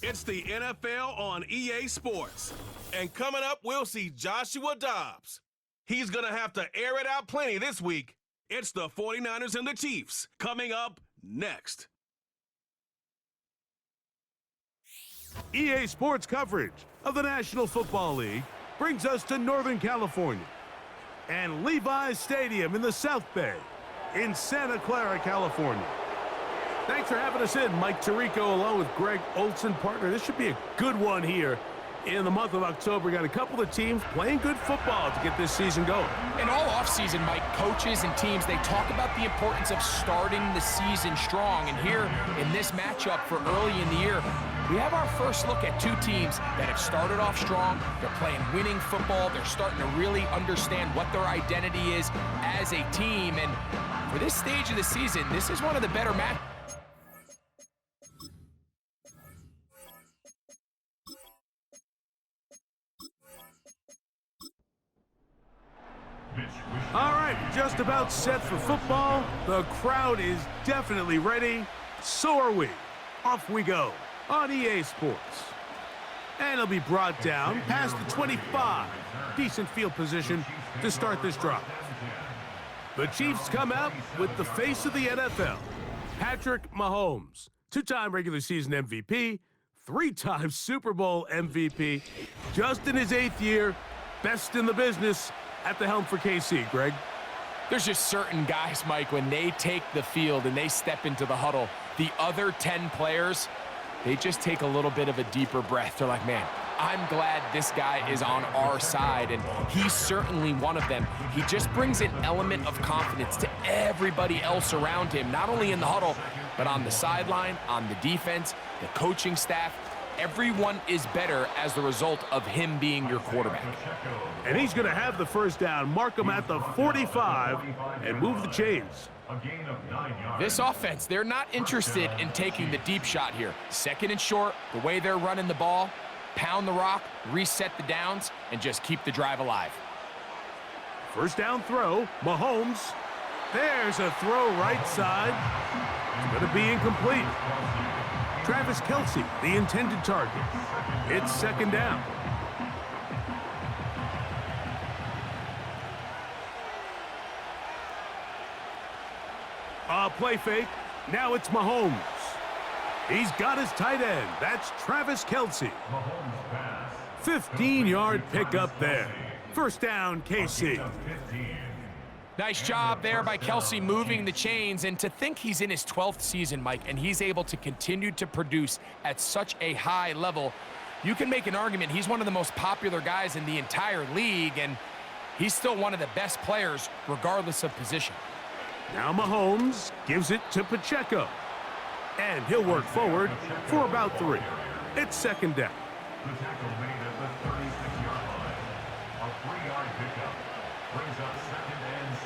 It's the NFL on EA Sports. And coming up, we'll see Joshua Dobbs. He's going to have to air it out plenty this week. It's the 49ers and the Chiefs coming up next. EA Sports coverage of the National Football League brings us to Northern California and Levi's Stadium in the South Bay in Santa Clara, California. Thanks for having us in, Mike Tirico, along with Greg Olson, partner. This should be a good one here in the month of October. Got a couple of teams playing good football to get this season going. And all offseason, Mike, coaches and teams, they talk about the importance of starting the season strong. And here in this matchup for early in the year, we have our first look at two teams that have started off strong. They're playing winning football. They're starting to really understand what their identity is as a team. And for this stage of the season, this is one of the better matchups. All right, just about set for football. The crowd is definitely ready. So are we. Off we go on EA Sports. And it'll be brought down past the 25. Decent field position to start this drive. The Chiefs come out with the face of the NFL, Patrick Mahomes, two-time regular season MVP, three-time Super Bowl MVP, just in his 8th year, best in the business at the helm for KC, Greg. There's just certain guys, Mike, when they take the field and they step into the huddle, the other 10 players, they just take a little bit of a deeper breath. They're like, man, I'm glad this guy is on our side, and he's certainly one of them. He just brings an element of confidence to everybody else around him, not only in the huddle, but on the sideline, on the defense, the coaching staff. Everyone is better as the result of him being your quarterback. And he's going to have the first down, mark him at the 45, and move the chains. This offense, they're not interested in taking the deep shot here. Second and short, the way they're running the ball, pound the rock, reset the downs, and just keep the drive alive. First down throw, Mahomes. There's a throw right side. It's going to be incomplete. Travis Kelce, the intended target. It's second down. Play fake. Now it's Mahomes. He's got his tight end. That's Travis Kelce. 15-yard pickup there. First down, KC. Nice job there by Kelce moving the chains, and to think he's in his 12th season, Mike, and he's able to continue to produce at such a high level. You can make an argument he's one of the most popular guys in the entire league, and he's still one of the best players regardless of position. Now Mahomes gives it to Pacheco, and he'll work forward for about 3. It's second down. The tackle made at the 36-yard line. A 3-yard pickup brings up 2nd and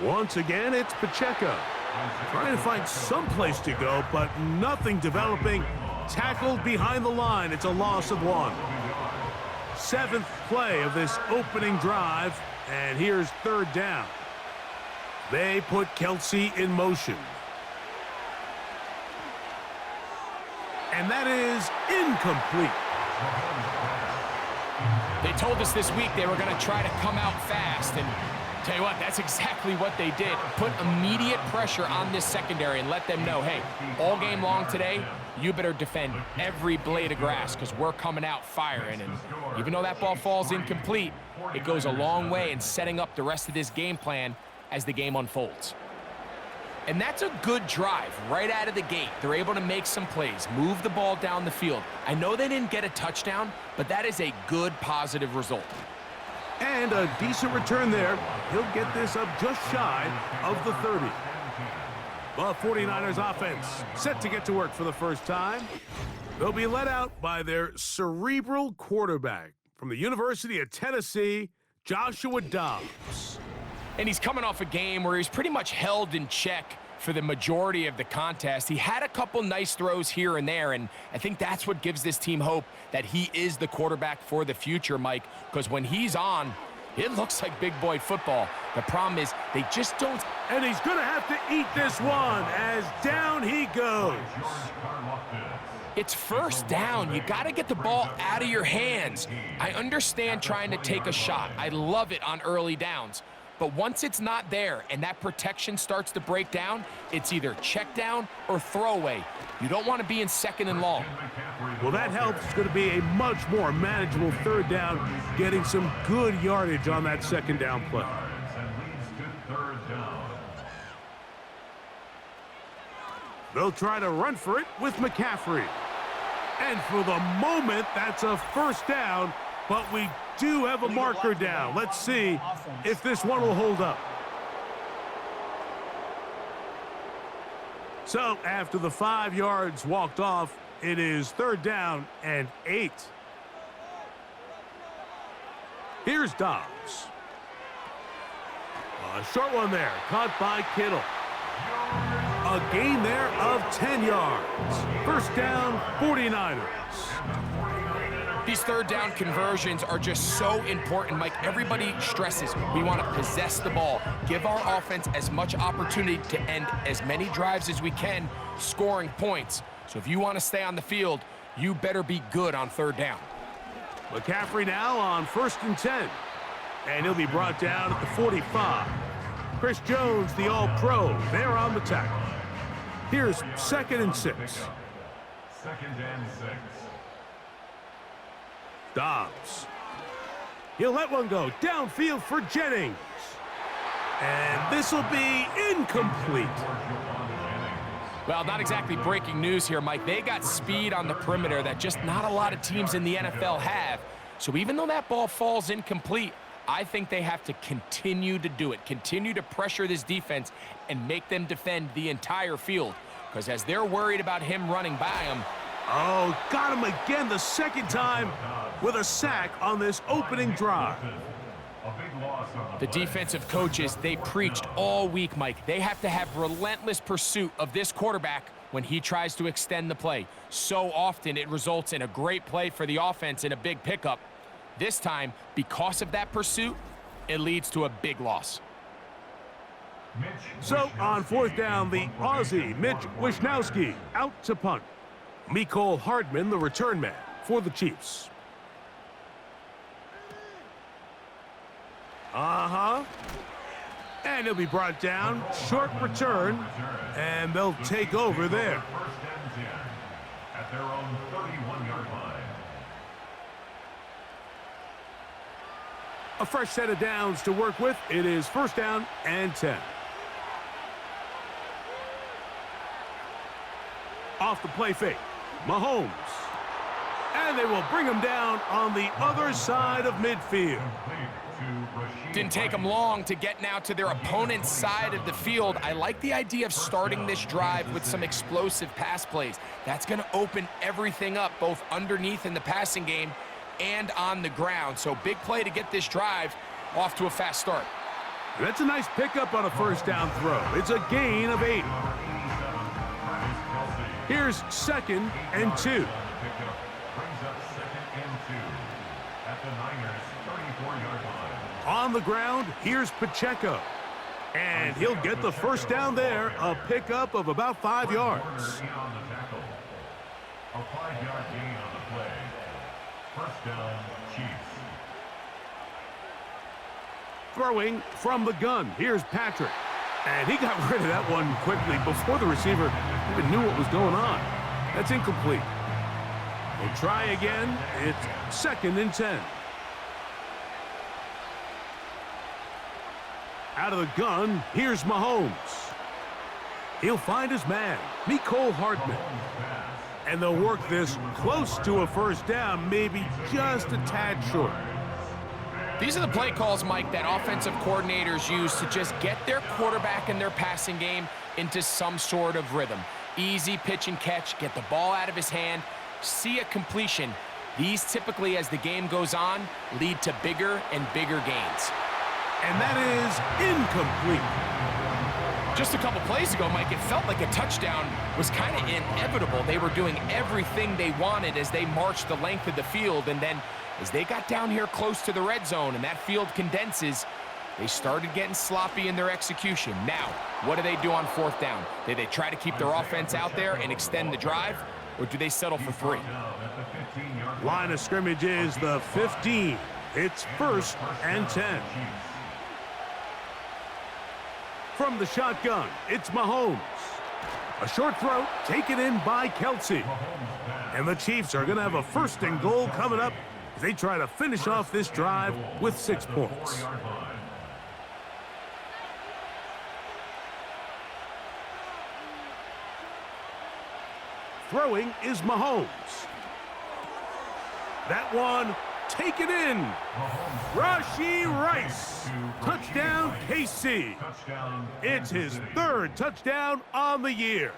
7. Once again, it's Pacheco. Trying to find some place to go, but nothing developing. Tackled behind the line. It's a loss of 1. 7th play of this opening drive, and here's third down. They put Kelce in motion. And that is incomplete. They told us this week they were going to try to come out fast, and tell you what, that's exactly what they did. Put immediate pressure on this secondary and let them know, hey, all game long today, you better defend every blade of grass because we're coming out firing. And even though that ball falls incomplete, it goes a long way in setting up the rest of this game plan as the game unfolds. And that's a good drive right out of the gate. They're able to make some plays, move the ball down the field. I know they didn't get a touchdown, but that is a good positive result. And a decent return there. He'll get this up just shy of the 30. The 49ers offense set to get to work for the first time. They'll be led out by their cerebral quarterback from the University of Tennessee, Joshua Dobbs. And he's coming off a game where he's pretty much held in check for the majority of the contest. He had a couple nice throws here and there, and I think that's what gives this team hope that he is the quarterback for the future, Mike, because when he's on, It looks like big boy football. The problem is they just don't. And he's going to have to eat this one as down he goes. It's first down. You got to get the ball out of your hands. I understand trying to take a shot. I love it on early downs. But once it's not there and that protection starts to break down, it's either check down or throwaway. You don't want to be in second and long. Well, that helps. It's going to be a much more manageable third down, getting some good yardage on that second down play. They'll try to run for it with McCaffrey. And for the moment, that's a first down, but we do have a marker down. Let's see if this one will hold up. So after the 5 yards walked off, it is third down and 8. Here's Dobbs. A short one there, caught by Kittle. A gain there of 10 yards. First down, 49ers. These third down conversions are just so important, Mike. Everybody stresses we want to possess the ball, give our offense as much opportunity to end as many drives as we can, scoring points. So if you want to stay on the field, you better be good on third down. McCaffrey now on 1st and 10. And he'll be brought down at the 45. Chris Jones, the All-Pro, there on the tackle. Here's 2nd and 6. 2nd and 6. Dobbs. He'll let one go downfield for Jennings. And this will be incomplete. Well, not exactly breaking news here, Mike. They got speed on the perimeter that just not a lot of teams in the NFL have. So even though that ball falls incomplete, I think they have to continue to do it, continue to pressure this defense and make them defend the entire field. Because as they're worried about him running by them. Oh, got him again the second time with a sack on this opening drive. The defensive coaches, they preached all week, Mike. They have to have relentless pursuit of this quarterback when he tries to extend the play. So often it results in a great play for the offense and a big pickup. This time, because of that pursuit, it leads to a big loss. So on 4th down, the Aussie, Mitch Wishnowsky, out to punt. Mecole Hardman, the return man for the Chiefs. And he'll be brought down. Short return. And they'll take over there. 1st and 10 at their own 31-yard line. A fresh set of downs to work with. It is 1st down and 10. Off the play fake. Mahomes. And they will bring him down on the other side of midfield. Didn't take them long to get now to their opponent's side of the field. I like the idea of starting this drive with some explosive pass plays. That's going to open everything up, both underneath in the passing game and on the ground. So big play to get this drive off to a fast start. That's a nice pickup on a 1st down throw. It's a gain of 8. Here's 2nd and 2. Brings up 2nd and 2 at the Niners' 34-yard line. On the ground, here's Pacheco. And he'll get the 1st down there, a pickup of about 5 yards. On the tackle. A 5-yard gain on the play. 1st down, Chiefs. Throwing from the gun, here's Patrick. And he got rid of that one quickly before the receiver even knew what was going on. That's incomplete. We'll try again. It's 2nd and 10. Out of the gun, here's Mahomes. He'll find his man, Mecole Hardman. And they'll work this close to a 1st down, maybe just a tad short. These are the play calls, Mike, that offensive coordinators use to just get their quarterback and their passing game into some sort of rhythm. Easy pitch and catch, get the ball out of his hand, see a completion. These typically, as the game goes on, lead to bigger and bigger gains. And that is incomplete. Just a couple plays ago, Mike, it felt like a touchdown was kind of inevitable. They were doing everything they wanted as they marched the length of the field, and then as they got down here close to the red zone and that field condenses, they started getting sloppy in their execution. Now, what do they do on fourth down? Do they try to keep their offense out there and extend the drive, or do they settle for 3? Line of scrimmage is the 15. It's 1st and 10. From the shotgun, it's Mahomes. A short throw taken in by Kelsey. And the Chiefs are going to have a 1st and goal coming up as they try to finish off this drive with 6 points. Throwing is Mahomes. That one taken in. Rashee Rice. Touchdown, KC. It's his 3rd touchdown on the year.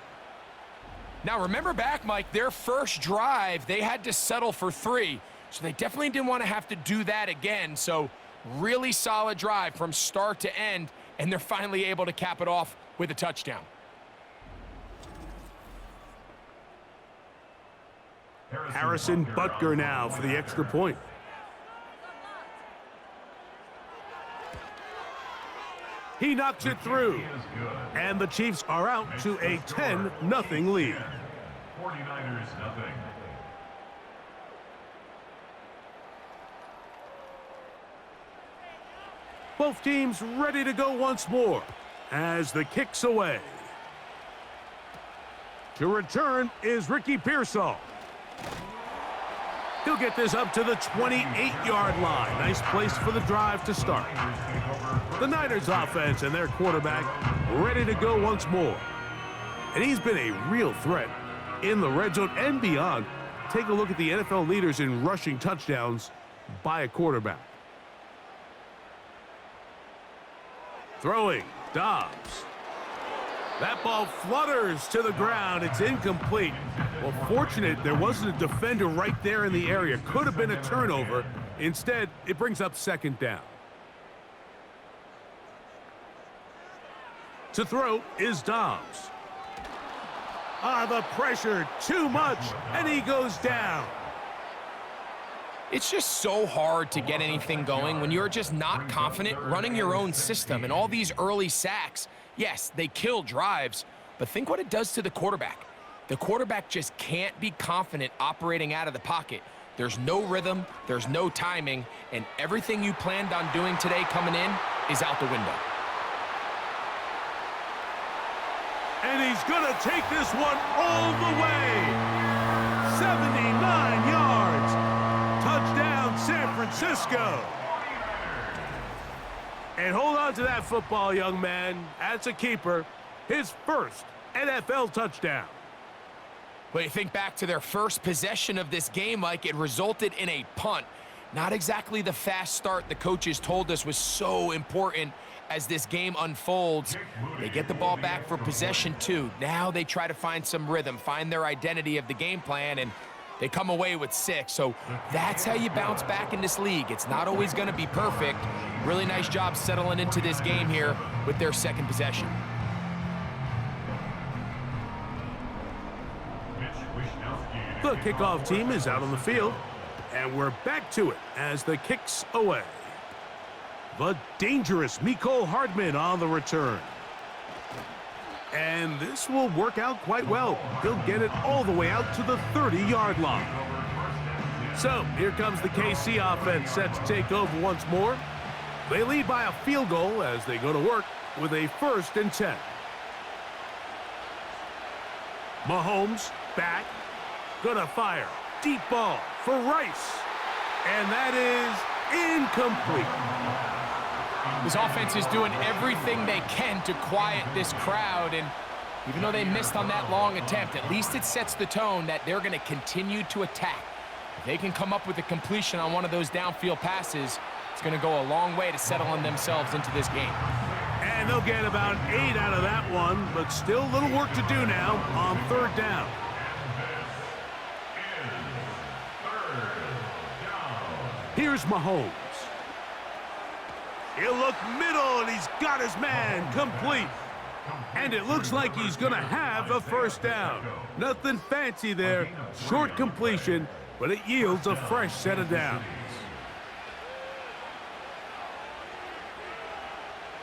Now, remember back, Mike, their first drive, they had to settle for 3. So they definitely didn't want to have to do that again. So really solid drive from start to end, and they're finally able to cap it off with a touchdown. Harrison Butker now for the extra point. He knocks it through. And the Chiefs are out to a 10-0 lead. 49ers nothing. Both teams ready to go once more as the kick's away. To return is Ricky Pearsall. He'll get this up to the 28-yard line. Nice place for the drive to start. The Niners offense and their quarterback ready to go once more. And he's been a real threat in the red zone and beyond. Take a look at the NFL leaders in rushing touchdowns by a quarterback. Throwing, Dobbs. That ball flutters to the ground. It's incomplete. Well, fortunate there wasn't a defender right there in the area. Could have been a turnover. Instead, it brings up 2nd down. To throw is Dobbs. The pressure, too much, and he goes down. It's just so hard to get anything going when you're just not confident running your own system. And all these early sacks, yes, they kill drives, but think what it does to the quarterback. The quarterback just can't be confident operating out of the pocket. There's no rhythm, there's no timing, and everything you planned on doing today coming in is out the window. And he's going to take this one all the way. 79 yards. Touchdown, San Francisco. And hold on to that football, young man. That's a keeper. His 1st NFL touchdown. Well, you think back to their first possession of this game, Mike, it resulted in a punt. Not exactly the fast start the coaches told us was so important as this game unfolds. They get the ball back for possession 2. Now they try to find some rhythm, find their identity of the game plan, and they come away with 6. So that's how you bounce back in this league. It's not always going to be perfect. Really nice job settling into this game here with their 2nd possession. The kickoff team is out on the field, and we're back to it as the kick's away. The dangerous Mecole Hardman on the return. And this will work out quite well. He'll get it all the way out to the 30-yard line. So here comes the KC offense set to take over once more. They lead by a field goal as they go to work with a 1st and 10. Mahomes back. Gonna fire. Deep ball for Rice. And that is incomplete. This offense is doing everything they can to quiet this crowd, and even though they missed on that long attempt, at least it sets the tone that they're going to continue to attack. If they can come up with a completion on one of those downfield passes, it's going to go a long way to settling themselves into this game. And they'll get about 8 out of that one, but still a little work to do now on 3rd down. Here's Mahomes. He'll look middle, and he's got his man complete. And it looks like he's going to have a first down. Nothing fancy there. Short completion, but it yields a fresh set of downs.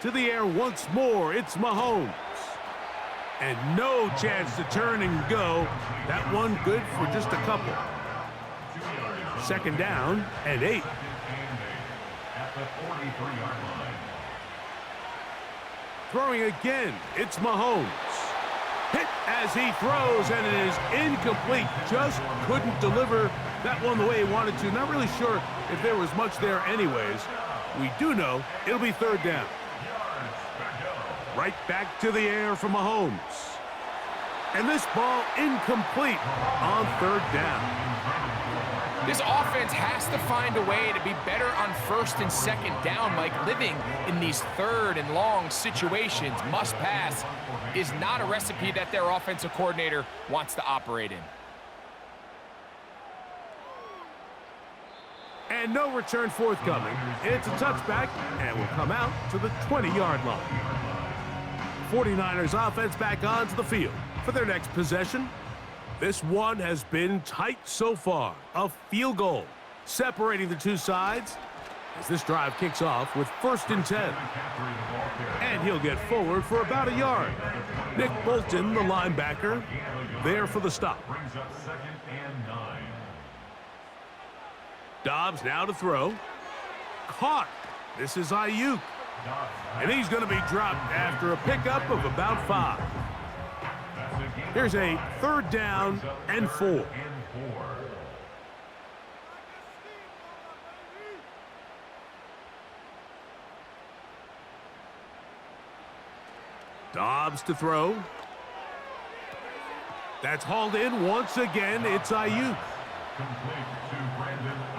To the air once more, it's Mahomes. And no chance to turn and go. That one good for just a couple. Second down and 8. At the 43-yard line. Throwing again, it's Mahomes. Hit as he throws, and it is incomplete. Just couldn't deliver that one the way he wanted to. Not really sure if there was much there anyways. We do know it'll be third down. Right back to the air for Mahomes. And this ball incomplete on third down. This offense has to find a way to be better on first and second down, Mike. Living in these third and long situations, must pass, is not a recipe that their offensive coordinator wants to operate in. And no return forthcoming. It's a touchback and will come out to the 20-yard line. 49ers offense back onto the field for their next possession. This one has been tight so far. A field goal separating the two sides as this drive kicks off with 1st and 10. And he'll get forward for about a yard. Nick Bolton, the linebacker, there for the stop. Brings up 2nd and 9. Dobbs now to throw. Caught. This is Ayuk. And he's going to be dropped after a pickup of about 5. Here's a third down and 4. Dobbs to throw. That's hauled in once again. It's Ayuk.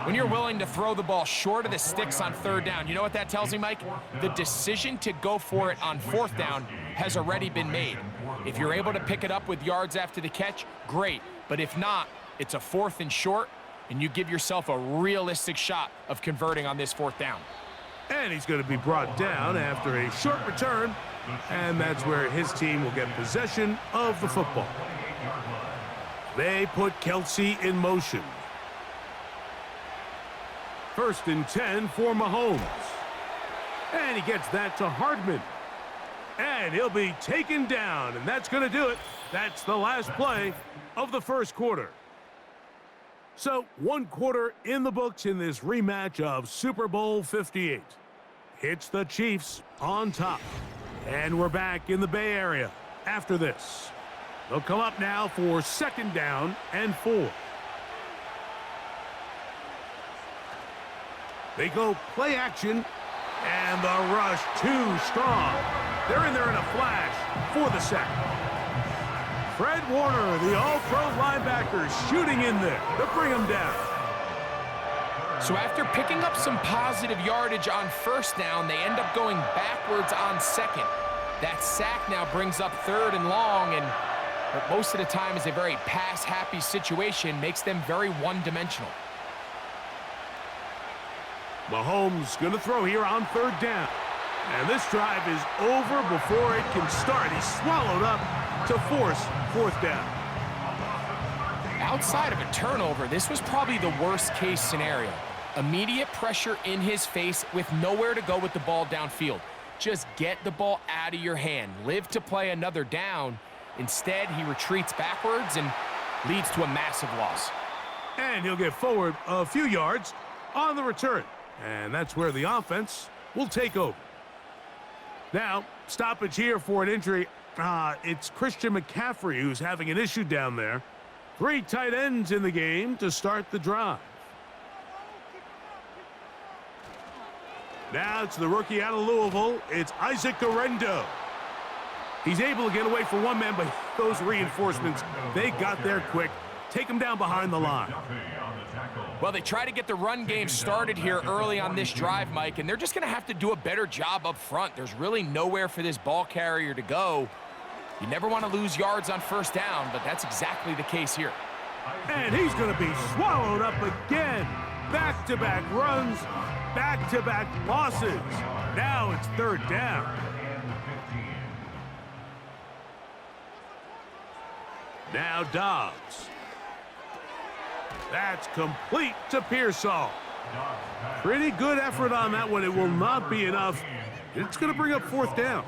When you're willing to throw the ball short of the sticks on third down, you know what that tells me, Mike? The decision to go for it on 4th down has already been made. If you're able to pick it up with yards after the catch, great. But if not, it's a 4th and short, and you give yourself a realistic shot of converting on this 4th down. And he's going to be brought down after a short return, and that's where his team will get possession of the football. They put Kelsey in motion. 1st and 10 for Mahomes. And he gets that to Hardman. And he'll be taken down, and that's going to do it. That's the last play of the first quarter. So, 1 quarter in the books in this rematch of Super Bowl 58. It's the Chiefs on top. And we're back in the Bay Area after this. They'll come up now for 2nd down and 4. They go play action, and the rush too strong. They're in there in a flash for the sack. Fred Warner, the all-pro linebacker, shooting in there to bring him down. So after picking up some positive yardage on 1st down, they end up going backwards on 2nd. That sack now brings up 3rd and long, and most of the time is a very pass-happy situation, makes them very one-dimensional. Mahomes going to throw here on 3rd down. And this drive is over before it can start. He's swallowed up to force 4th down. Outside of a turnover, this was probably the worst-case scenario. Immediate pressure in his face with nowhere to go with the ball downfield. Just get the ball out of your hand. Live to play another down. Instead, he retreats backwards and leads to a massive loss. And he'll get forward a few yards on the return. And that's where the offense will take over. Now, stoppage here for an injury. It's Christian McCaffrey who's having an issue down there. 3 tight ends in the game to start the drive. Now it's the rookie out of Louisville. It's Isaac Guerendo. He's able to get away from one man, but those reinforcements, they got there quick. Take him down behind the line. Well, they try to get the run game started here early on this drive, Mike, and they're just going to have to do a better job up front. There's really nowhere for this ball carrier to go. You never want to lose yards on 1st down, but that's exactly the case here. And he's going to be swallowed up again. Back-to-back runs, back-to-back losses. Now it's 3rd down. Now Dobbs. That's complete to Pearsall. Pretty good effort on that one. It will not be enough. It's going to bring up fourth down.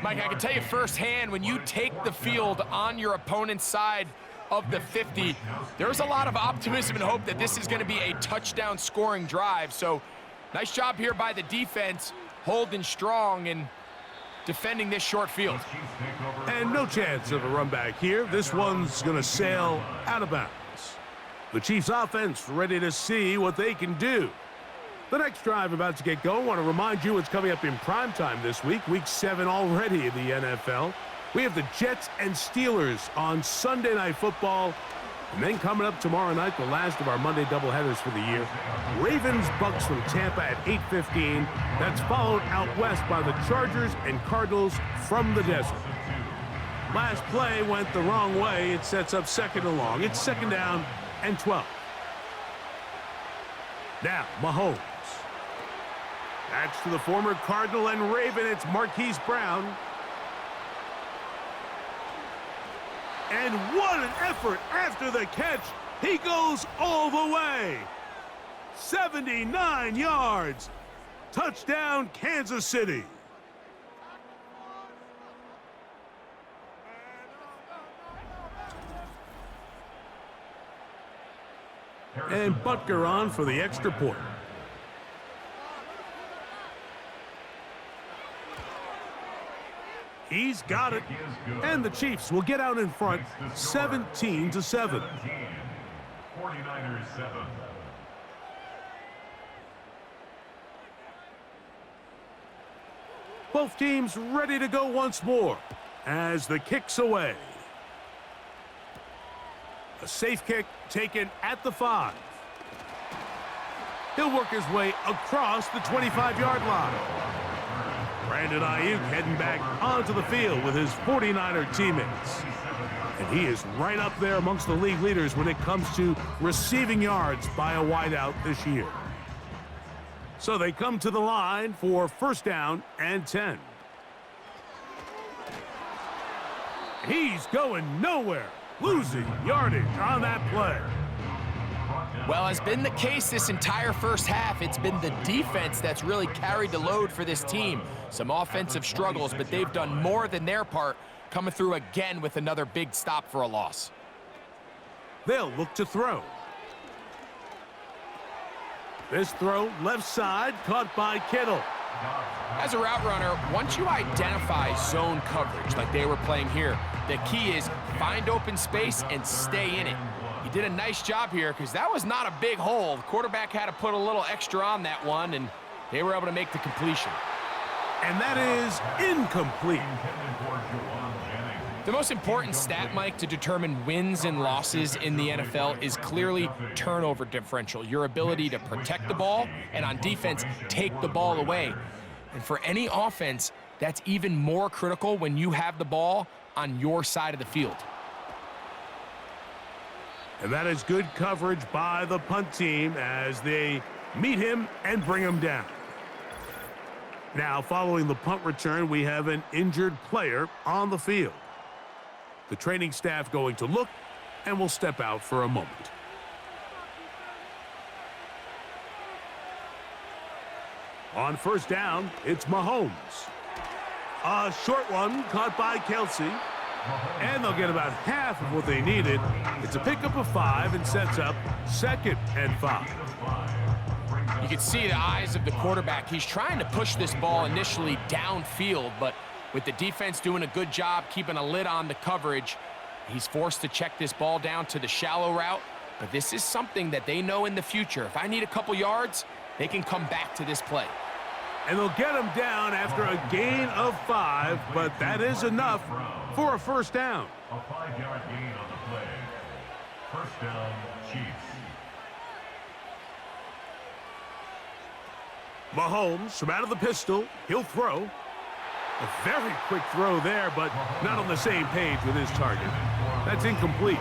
Mike, I can tell you firsthand, when you take the field on your opponent's side of the 50, there's a lot of optimism and hope that this is going to be a touchdown scoring drive. So nice job here by the defense, holding strong and defending this short field. And no chance of a run back here. This one's going to sail out of bounds. The Chiefs offense ready to see what they can do. The next drive about to get going. I want to remind you what's coming up in primetime this week. Week 7 already in the NFL. We have the Jets and Steelers on Sunday Night Football. And then coming up tomorrow night, the last of our Monday doubleheaders for the year. Ravens-Bucks from Tampa at 8:15. That's followed out west by the Chargers and Cardinals from the desert. Last play went the wrong way. It sets up second and long. It's second down and 12. Now, Mahomes. That's to the former Cardinal and Raven. It's Marquise Brown. And what an effort after the catch. He goes all the way. 79 yards. Touchdown, Kansas City. And Butker on for the extra point. He's got it. And the Chiefs will get out in front 17-7. 49ers 7. Both teams ready to go once more as the kick's away. A safe kick taken at the 5. He'll work his way across the 25-yard line. Brandon Ayuk heading back onto the field with his 49er teammates. And he is right up there amongst the league leaders when it comes to receiving yards by a wideout this year. So they come to the line for first down and 10. He's going nowhere, losing yardage on that play. Well, as been the case this entire first half, it's been the defense that's really carried the load for this team. Some offensive struggles, but they've done more than their part, coming through again with another big stop for a loss. They'll look to throw. This throw, left side, caught by Kittle. As a route runner, once you identify zone coverage like they were playing here, the key is find open space and stay in it. He did a nice job here because that was not a big hole. The quarterback had to put a little extra on that one, and they were able to make the completion. And that is incomplete. The most important stat, Mike, to determine wins and losses in the NFL is clearly turnover differential, your ability to protect the ball and on defense, take the ball away. And for any offense, that's even more critical when you have the ball on your side of the field. And that is good coverage by the punt team as they meet him and bring him down. Now, following the punt return, we have an injured player on the field. The training staff going to look and will step out for a moment. On first down, it's Mahomes. A short one caught by Kelsey. And they'll get about half of what they needed. It's a pickup of 5 and sets up 2nd and 5. You can see the eyes of the quarterback. He's trying to push this ball initially downfield, but with the defense doing a good job keeping a lid on the coverage, he's forced to check this ball down to the shallow route. But this is something that they know in the future. If I need a couple yards, they can come back to this play. And they'll get him down after a gain of 5, but that is enough for a first down. A 5-yard gain on the play. First down, Chiefs. Mahomes from out of the pistol. He'll throw. A very quick throw there, but not on the same page with his target. That's incomplete.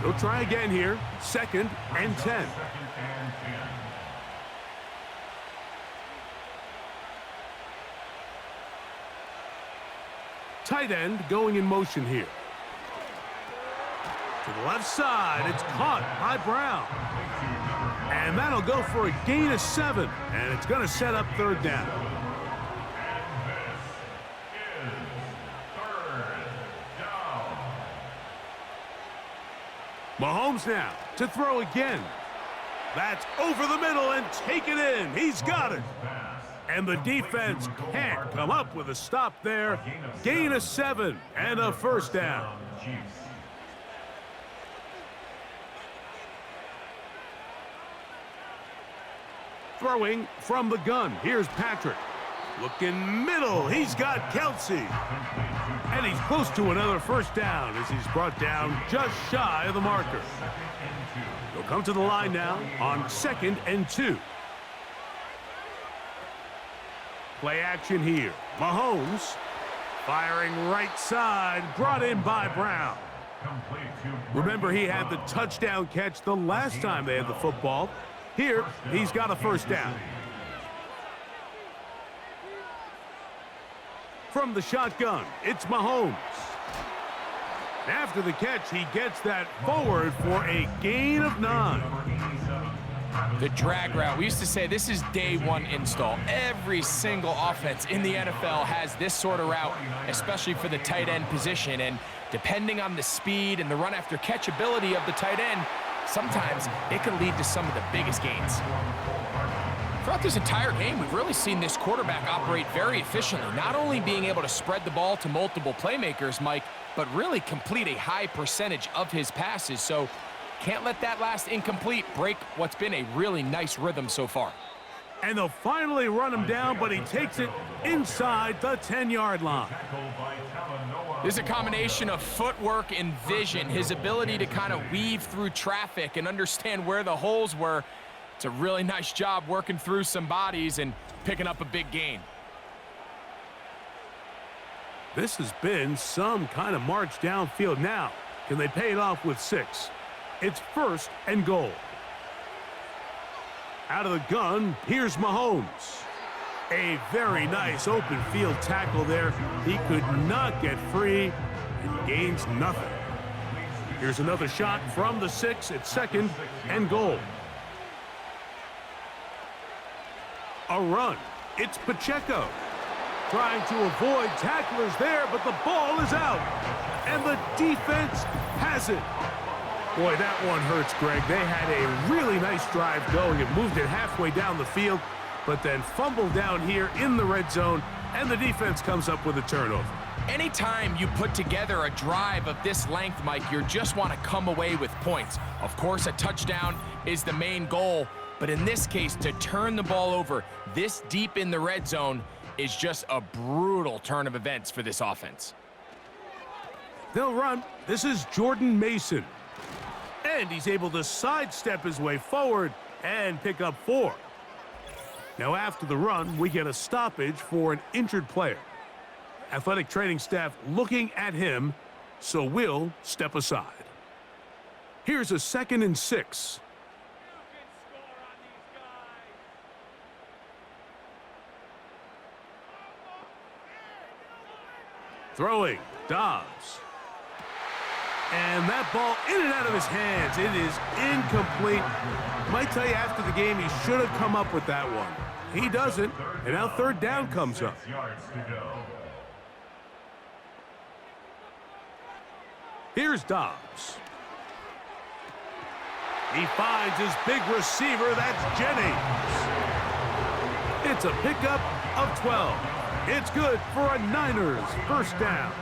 They'll try again here. 2nd and 10. Tight end going in motion here. To the left side, it's caught by Brown. And that'll go for a gain of 7, and it's going to set up third down. Mahomes now to throw again. That's over the middle and take it in. He's got it. And the defense can't come up with a stop there. Gain of 7 and a first down. Throwing from the gun. Here's Patrick. Looking middle. He's got Kelsey. And he's close to another first down as he's brought down just shy of the marker. He'll come to the line now on 2nd and 2. Play action here. Mahomes firing right side, brought in by Brown. Remember, he had the touchdown catch the last time they had the football. Here, he's got a first down. From the shotgun, it's Mahomes. After the catch, he gets that forward for a gain of 9. The drag route. We used to say this is day one install. Every single offense in the NFL has this sort of route, especially for the tight end position. And depending on the speed and the run after catch ability of the tight end, sometimes it can lead to some of the biggest gains. Throughout this entire game, we've really seen this quarterback operate very efficiently, not only being able to spread the ball to multiple playmakers, Mike, but really complete a high percentage of his passes. So can't let that last incomplete break what's been a really nice rhythm so far. And they'll finally run him down, but he takes it inside the 10-yard line. This is a combination of footwork and vision, his ability to kind of weave through traffic and understand where the holes were. It's a really nice job working through some bodies and picking up a big gain. This has been some kind of march downfield now. Can they pay it off with 6? It's 1st and goal. Out of the gun, here's Mahomes. A very nice open field tackle there. He could not get free and gains nothing. Here's another shot from the 6 at 2nd and goal. A run. It's Pacheco. Trying to avoid tacklers there, but the ball is out. And the defense has it. Boy, that one hurts, Greg. They had a really nice drive going. It moved it halfway down the field, but then fumbled down here in the red zone, and the defense comes up with a turnover. Anytime you put together a drive of this length, Mike, you just want to come away with points. Of course, a touchdown is the main goal, but in this case, to turn the ball over this deep in the red zone is just a brutal turn of events for this offense. They'll run. This is Jordan Mason. And he's able to sidestep his way forward and pick up 4. Now after the run, we get a stoppage for an injured player. Athletic training staff looking at him, so we'll step aside. Here's a 2nd and 6. Throwing, Dobbs. And that ball in and out of his hands. It is incomplete. Might tell you after the game he should have come up with that one. He doesn't, and now third down comes up. Here's Dobbs. He finds his big receiver. That's Jennings. It's a pickup of 12. It's good for a Niners first down.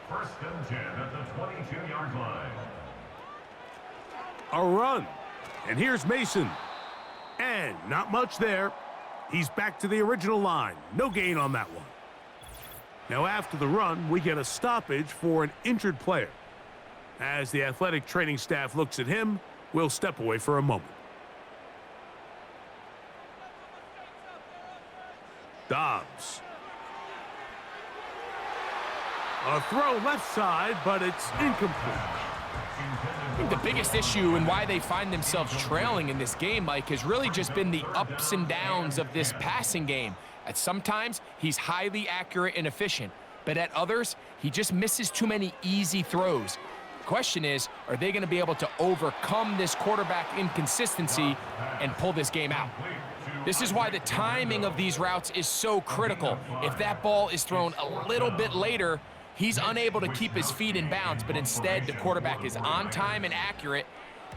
First and 10 at the 22-yard line. A run. And here's Mason. And not much there. He's back to the original line. No gain on that one. Now after the run, we get a stoppage for an injured player. As the athletic training staff looks at him, we'll step away for a moment. Dobbs. A throw left side, but it's incomplete. I think the biggest issue and why they find themselves trailing in this game, Mike, has really just been the ups and downs of this passing game. At sometimes, he's highly accurate and efficient. but at others, he just misses too many easy throws. The question is, are they going to be able to overcome this quarterback inconsistency and pull this game out? This is why the timing of these routes is so critical. If that ball is thrown a little bit later, he's unable to keep his feet in bounds, but instead the quarterback is on time and accurate,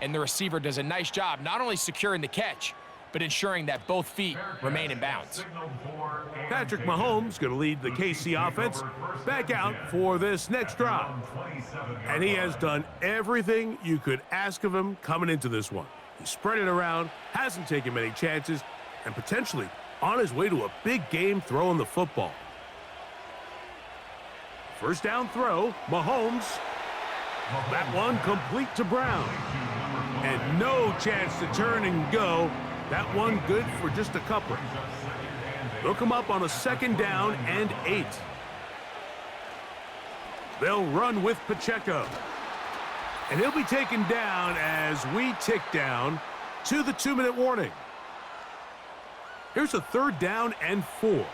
and the receiver does a nice job not only securing the catch, but ensuring that both feet remain in bounds. Patrick Mahomes going to lead the KC offense back out for this next drive. And he has done everything you could ask of him coming into this one. He spread it around, hasn't taken many chances, and potentially on his way to a big game throwing the football. First down throw, Mahomes. That one complete to Brown. And no chance to turn and go. That one good for just a couple. They'll come up on a 2nd down and 8. They'll run with Pacheco. And he'll be taken down as we tick down to the 2-minute warning. Here's a 3rd down and 4.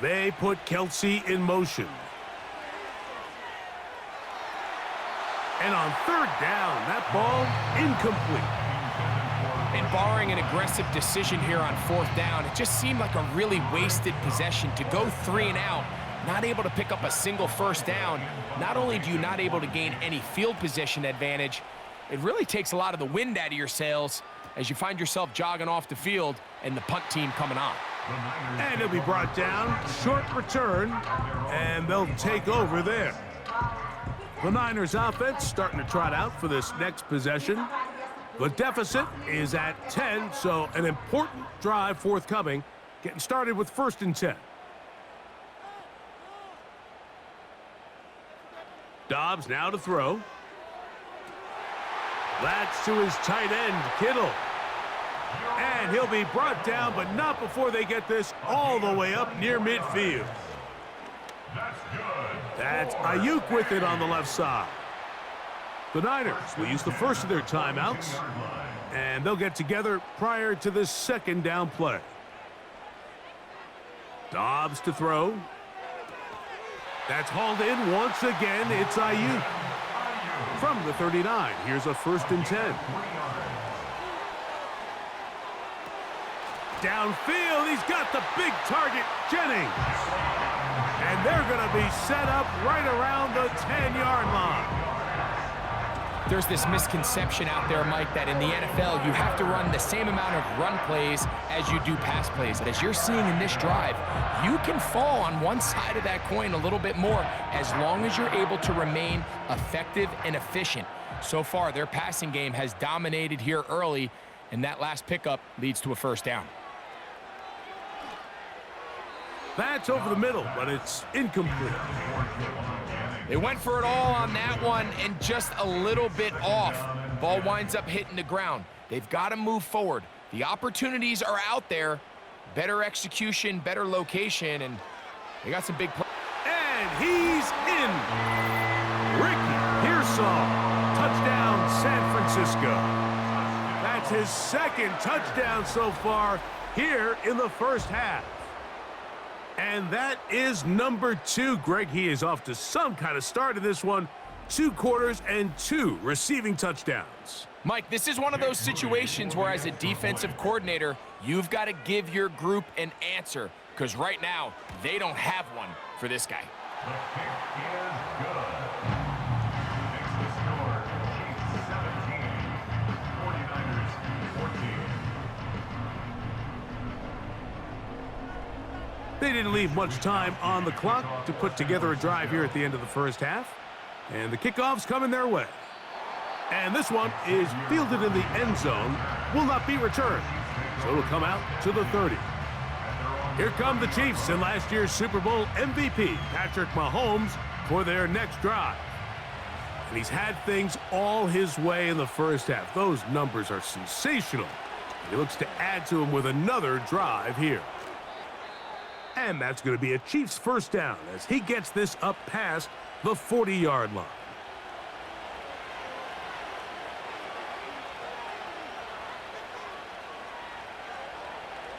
They put Kelsey in motion. And on 3rd down, that ball incomplete. And barring an aggressive decision here on 4th down, it just seemed like a really wasted possession to go 3 and out, not able to pick up a single 1st down. Not only do you not able to gain any field position advantage, it really takes a lot of the wind out of your sails as you find yourself jogging off the field and the punt team coming on. And he'll be brought down, short return, and they'll take over there. The Niners offense starting to trot out for this next possession. The deficit is at 10, so an important drive forthcoming, getting started with 1st and 10. Dobbs now to throw. That's to his tight end, Kittle. And he'll be brought down, but not before they get this all the way up near midfield. That's Ayuk with it on the left side. The Niners will use the first of their timeouts, and they'll get together prior to this 2nd down play. Dobbs to throw. That's hauled in once again. It's Ayuk. From the 39, here's a 1st and 10. Downfield, he's got the big target, Jennings. And they're going to be set up right around the 10-yard line. There's this misconception out there, Mike, that in the NFL, you have to run the same amount of run plays as you do pass plays. And as you're seeing in this drive, you can fall on one side of that coin a little bit more as long as you're able to remain effective and efficient. So far, their passing game has dominated here early, and that last pickup leads to a 1st down. That's over the middle, but it's incomplete. They went for it all on that one and just a little bit off. Ball winds up hitting the ground. They've got to move forward. The opportunities are out there. Better execution, better location, and they got some big plays. And he's in. Ricky Pearsall, touchdown San Francisco. That's his 2nd touchdown so far here in the 1st half. And that is number 2. Greg, he is off to some kind of start in this one. 2 quarters and 2 receiving touchdowns. Mike, this is one of those situations where as a defensive coordinator, you've got to give your group an answer, because right now, they don't have one for this guy. The kick is good. Makes the score Chiefs 17, 49ers 14. They didn't leave much time on the clock to put together a drive here at the end of the 1st half. And the kickoff's coming their way. And this one is fielded in the end zone, will not be returned. So it'll come out to the 30. Here come the Chiefs and last year's Super Bowl MVP, Patrick Mahomes, for their next drive. And he's had things all his way in the 1st half. Those numbers are sensational. He looks to add to them with another drive here. And that's going to be a Chiefs 1st down as he gets this up past the 40-yard line.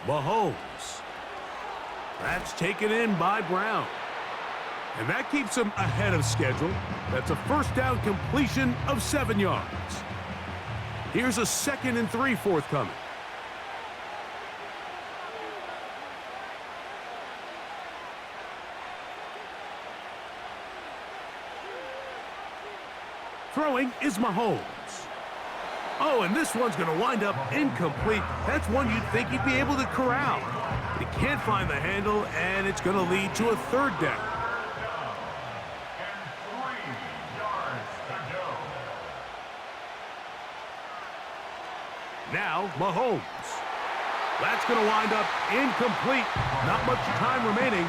Mahomes. That's taken in by Brown. And that keeps him ahead of schedule. That's a first down completion of 7 yards. Here's a 2nd and 3 forthcoming. Throwing is Mahomes. Oh, and this one's going to wind up incomplete. That's one you'd think he'd be able to corral. He can't find the handle, and it's going to lead to a 3rd down. Now, Mahomes. That's going to wind up incomplete. Not much time remaining.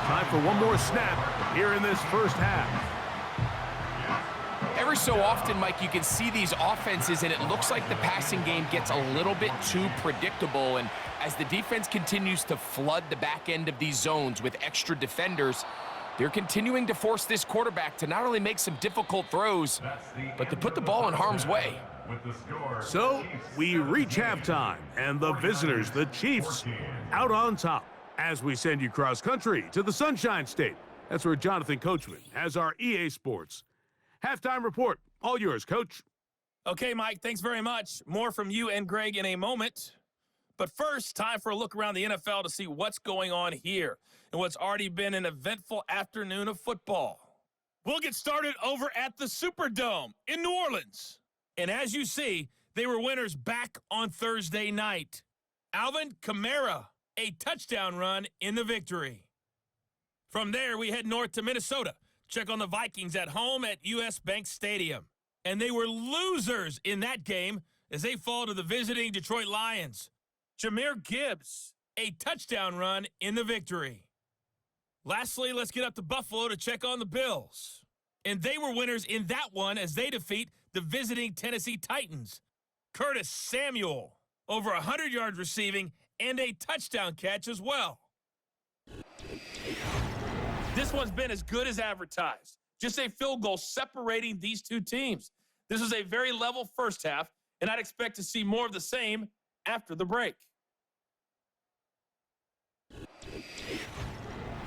Time for one more snap here in this first half. Every so often, Mike, you can see these offenses, and it looks like the passing game gets a little bit too predictable. And as the defense continues to flood the back end of these zones with extra defenders, they're continuing to force this quarterback to not only make some difficult throws, but to put the ball in harm's way. So we reach halftime, and the visitors, the Chiefs, out on top as we send you cross-country to the Sunshine State. That's where Jonathan Coachman has our EA Sports halftime report. All yours, Coach. Okay, Mike, thanks very much. More from you and Greg in a moment. But first, time for a look around the NFL to see what's going on here and what's already been an eventful afternoon of football. We'll get started over at the Superdome in New Orleans. And as you see, they were winners back on Thursday night. Alvin Kamara, a touchdown run in the victory. From there, we head north to Minnesota. Check on the Vikings at home at US Bank Stadium. And they were losers in that game as they fall to the visiting Detroit Lions. Jahmyr Gibbs, a touchdown run in the victory. Lastly, let's get up to Buffalo to check on the Bills. And they were winners in that one as they defeat the visiting Tennessee Titans. Curtis Samuel, over 100 yards receiving and a touchdown catch as well. This one's been as good as advertised. Just a field goal separating these two teams. This was a very level first half, and I'd expect to see more of the same after the break.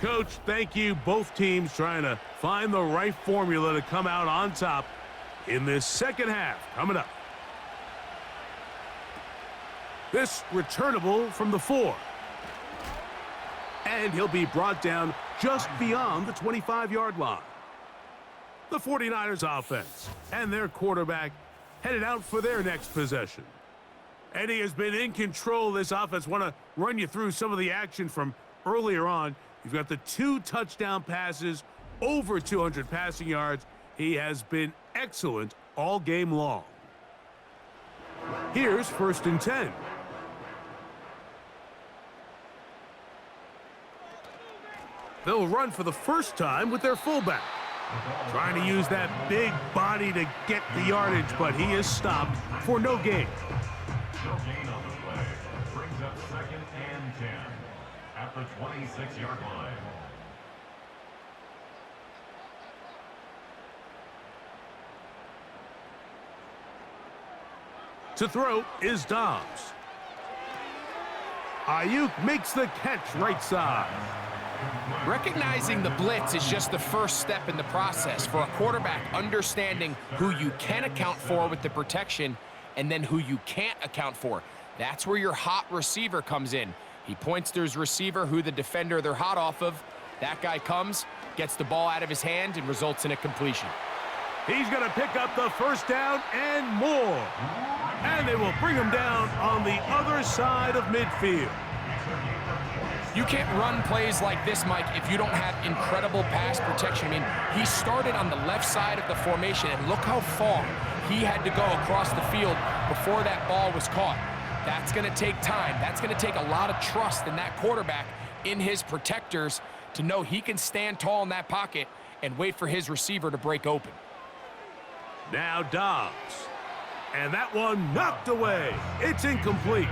Coach, thank you. Both teams trying to find the right formula to come out on top in this second half. Coming up. This returnable from the 4. And he'll be brought down just beyond the 25-yard line. The 49ers offense and their quarterback headed out for their next possession. And he has been in control of this offense. Want to run you through some of the action from earlier on. You've got the 2 touchdown passes, over 200 passing yards. He has been excellent all game long. Here's 1st and 10. They'll run for the first time with their fullback. Trying to use that big body to get the yardage, but he is stopped for no gain. No gain on the play. Brings up 2nd and 10 at the 26-yard line. To throw is Dobbs. Ayuk makes the catch right side. Recognizing the blitz is just the first step in the process for a quarterback, understanding who you can account for with the protection and then who you can't account for. That's where your hot receiver comes in. He points to his receiver, who the defender they're hot off of. That guy comes, gets the ball out of his hand, and results in a completion. He's going to pick up the first down and more. And they will bring him down on the other side of midfield. You can't run plays like this, Mike, if you don't have incredible pass protection. I mean, he started on the left side of the formation, and look how far he had to go across the field before that ball was caught. That's going to take time. That's going to take a lot of trust in that quarterback, in his protectors, to know he can stand tall in that pocket and wait for his receiver to break open. Now Dobbs. And that one knocked away. It's incomplete.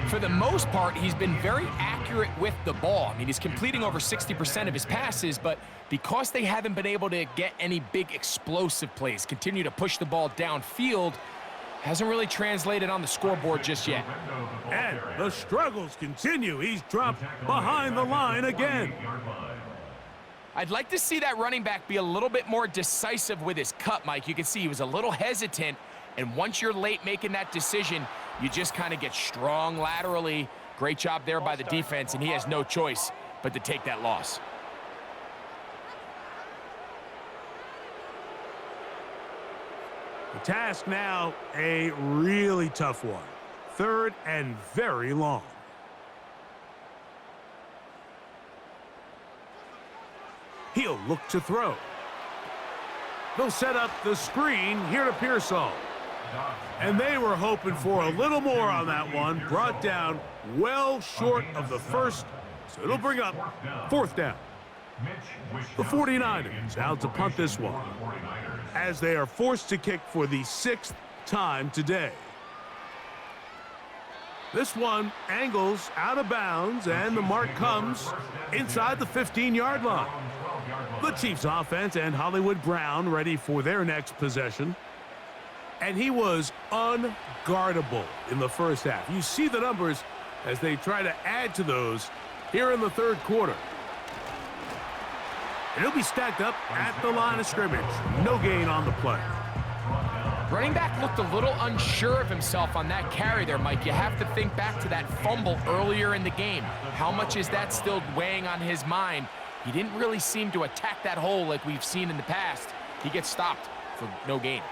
For the most part, he's been very accurate with the ball. I mean, he's completing over 60% of his passes, but because they haven't been able to get any big explosive plays, continue to push the ball downfield, Hasn't really translated on the scoreboard just yet. And the struggles continue. He's dropped behind the line again. I'd like to see that running back be a little bit more decisive with his cut, Mike. You can see he was a little hesitant, and once you're late making that decision, you just kind of get strong laterally. Great job there by the defense, and he has no choice but to take that loss. The task now, a really tough one. 3rd and very long. He'll look to throw. They'll set up the screen here to Pearsall. And they were hoping for a little more on that one. Brought down well short of the first, so it'll bring up 4th down. The 49ers out to punt this one, as they are forced to kick for the 6th time today. This one angles out of bounds, and the mark comes inside the 15-yard line. The Chiefs offense and Hollywood Brown ready for their next possession. And he was unguardable in the first half. You see the numbers as they try to add to those here in the 3rd quarter. And he'll be stacked up at the line of scrimmage. No gain on the play. Running back looked a little unsure of himself on that carry there, Mike. You have to think back to that fumble earlier in the game. How much is that still weighing on his mind? He didn't really seem to attack that hole like we've seen in the past. He gets stopped for no gain.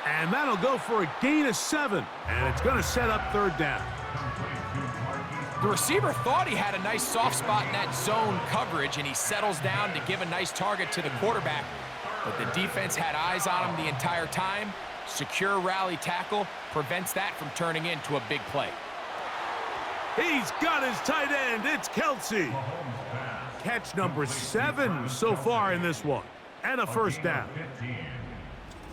And that'll go for a gain of 7. And it's going to set up 3rd down. The receiver thought he had a nice soft spot in that zone coverage, and he settles down to give a nice target to the quarterback. But the defense had eyes on him the entire time. Secure rally tackle prevents that from turning into a big play. He's got his tight end. It's Kelsey. Catch number 7 so far in this one. And a 1st down.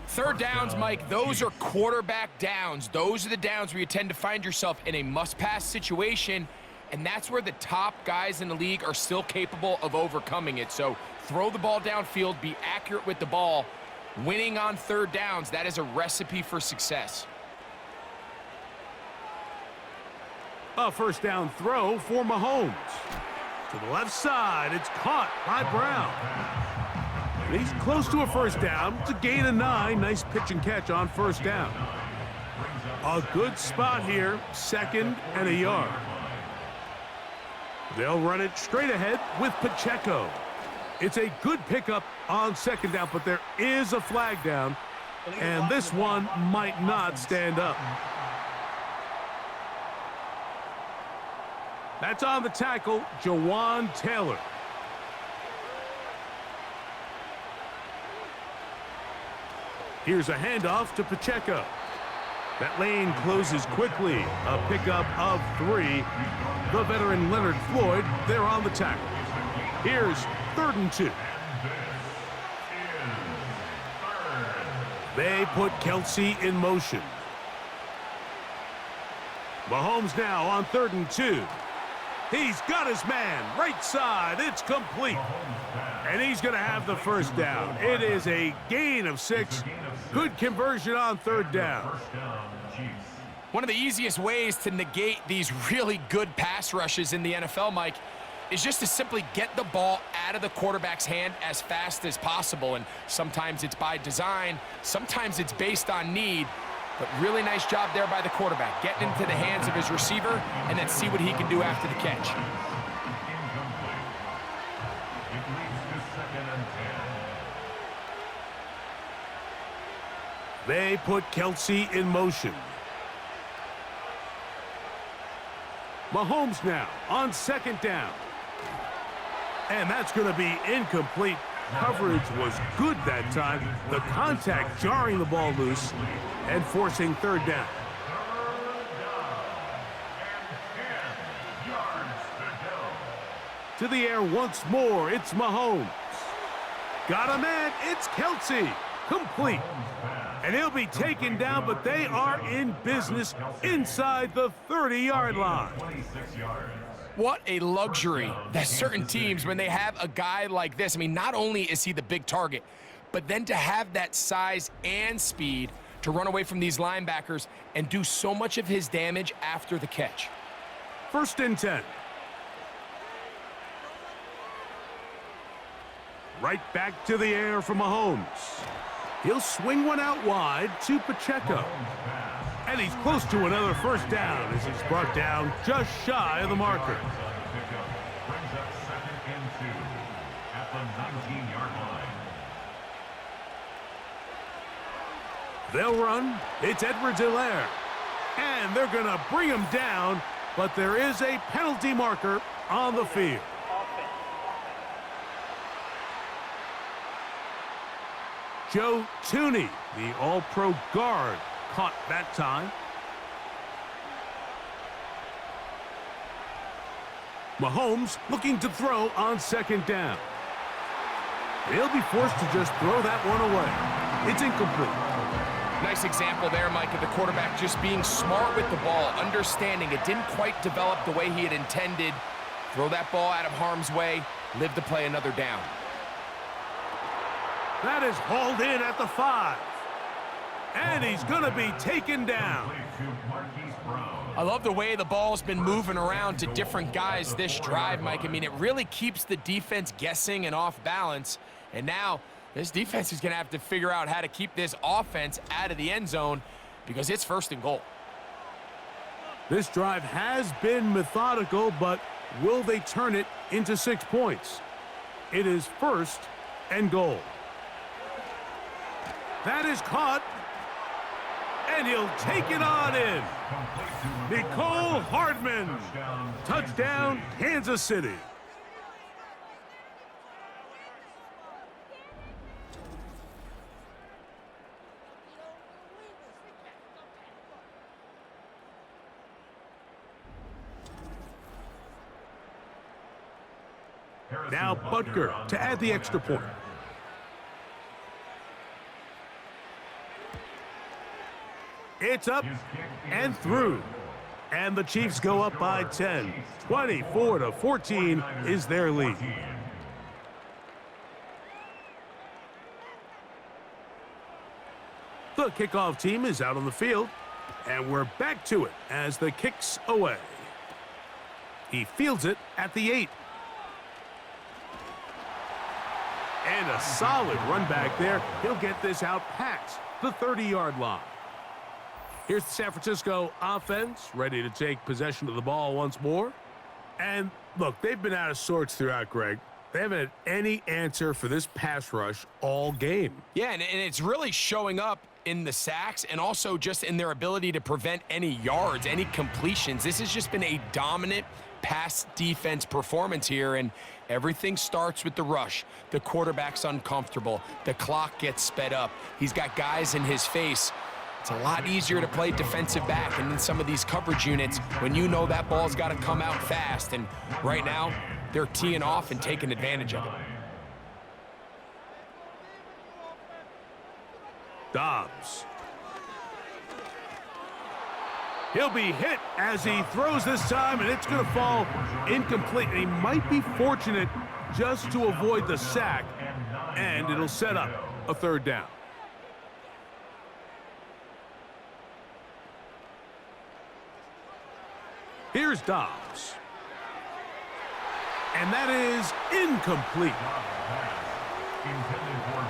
3rd downs, Mike, those are quarterback downs. Those are the downs where you tend to find yourself in a must-pass situation, and that's where the top guys in the league are still capable of overcoming it. So throw the ball downfield, be accurate with the ball. Winning on 3rd downs, that is a recipe for success. A 1st down throw for Mahomes. To the left side, it's caught by Brown. And he's close to a 1st down. It's a gain of 9. Nice pitch and catch on 1st down. A good spot here, 2nd and a yard. They'll run it straight ahead with Pacheco. It's a good pickup on 2nd down, but there is a flag down, and this one might not stand up. That's on the tackle, Jawan Taylor. Here's a handoff to Pacheco. That lane closes quickly. A pickup of 3. The veteran Leonard Floyd, they're on the tackle. Here's 3rd and 2. They put Kelsey in motion. Mahomes now on 3rd and 2. He's got his man, right side, it's complete. And he's going to have the 1st down. It is a gain of 6. Good conversion on 3rd down. One of the easiest ways to negate these really good pass rushes in the NFL, Mike, is just to simply get the ball out of the quarterback's hand as fast as possible. And sometimes it's by design, sometimes it's based on need. But really nice job there by the quarterback, getting into the hands of his receiver and then see what he can do after the catch. They put Kelsey in motion. Mahomes now on 2nd down. And that's going to be incomplete. Coverage was good that time. The contact jarring the ball loose and forcing 3rd down. To the air once more, it's Mahomes. Got a man, it's Kelsey. Complete. And he'll be taken down, but they are in business inside the 30-yard line. What a luxury that certain teams, when they have a guy like this, I mean, not only is he the big target, but then to have that size and speed to run away from these linebackers and do so much of his damage after the catch. 1st and 10. Right back to the air for Mahomes. He'll swing one out wide to Pacheco. And he's close to another 1st down as he's brought down just shy of the marker. Brings up 2nd and 2 at the 19-yard line. They'll run. It's Edwards-Helaire. And they're going to bring him down, but there is a penalty marker on the field. Joe Thuney, the All-Pro guard, caught that time. Mahomes looking to throw on 2nd down. He'll be forced to just throw that one away. It's incomplete. Nice example there, Mike, of the quarterback just being smart with the ball, understanding it didn't quite develop the way he had intended. Throw that ball out of harm's way, live to play another down. That is hauled in at the 5. And he's going to be taken down. I love the way the ball's been moving around to different guys this drive, Mike. I mean, it really keeps the defense guessing and off balance. And now this defense is going to have to figure out how to keep this offense out of the end zone because it's 1st and goal. This drive has been methodical, but will they turn it into 6 points? It is 1st and goal. That is caught, and he'll take it on in. Mecole Hardman. Touchdown, Kansas City. Now Butker to add the extra point. It's up and through. And the Chiefs go up by 10. 24-14 is their lead. The kickoff team is out on the field. And we're back to it as the kick's away. He fields it at the 8. And a solid run back there. He'll get this out past the 30-yard line. Here's the San Francisco offense, ready to take possession of the ball once more. And look, they've been out of sorts throughout, Greg. They haven't had any answer for this pass rush all game. Yeah, and it's really showing up in the sacks and also just in their ability to prevent any yards, any completions. This has just been a dominant pass defense performance here, and everything starts with the rush. The quarterback's uncomfortable. The clock gets sped up. He's got guys in his face. It's a lot easier to play defensive back and in some of these coverage units when you know that ball's got to come out fast. And right now, they're teeing off and taking advantage of it. Dobbs. He'll be hit as he throws this time, and it's going to fall incomplete. And he might be fortunate just to avoid the sack, and it'll set up a 3rd down. Here's Dobbs. And that is incomplete.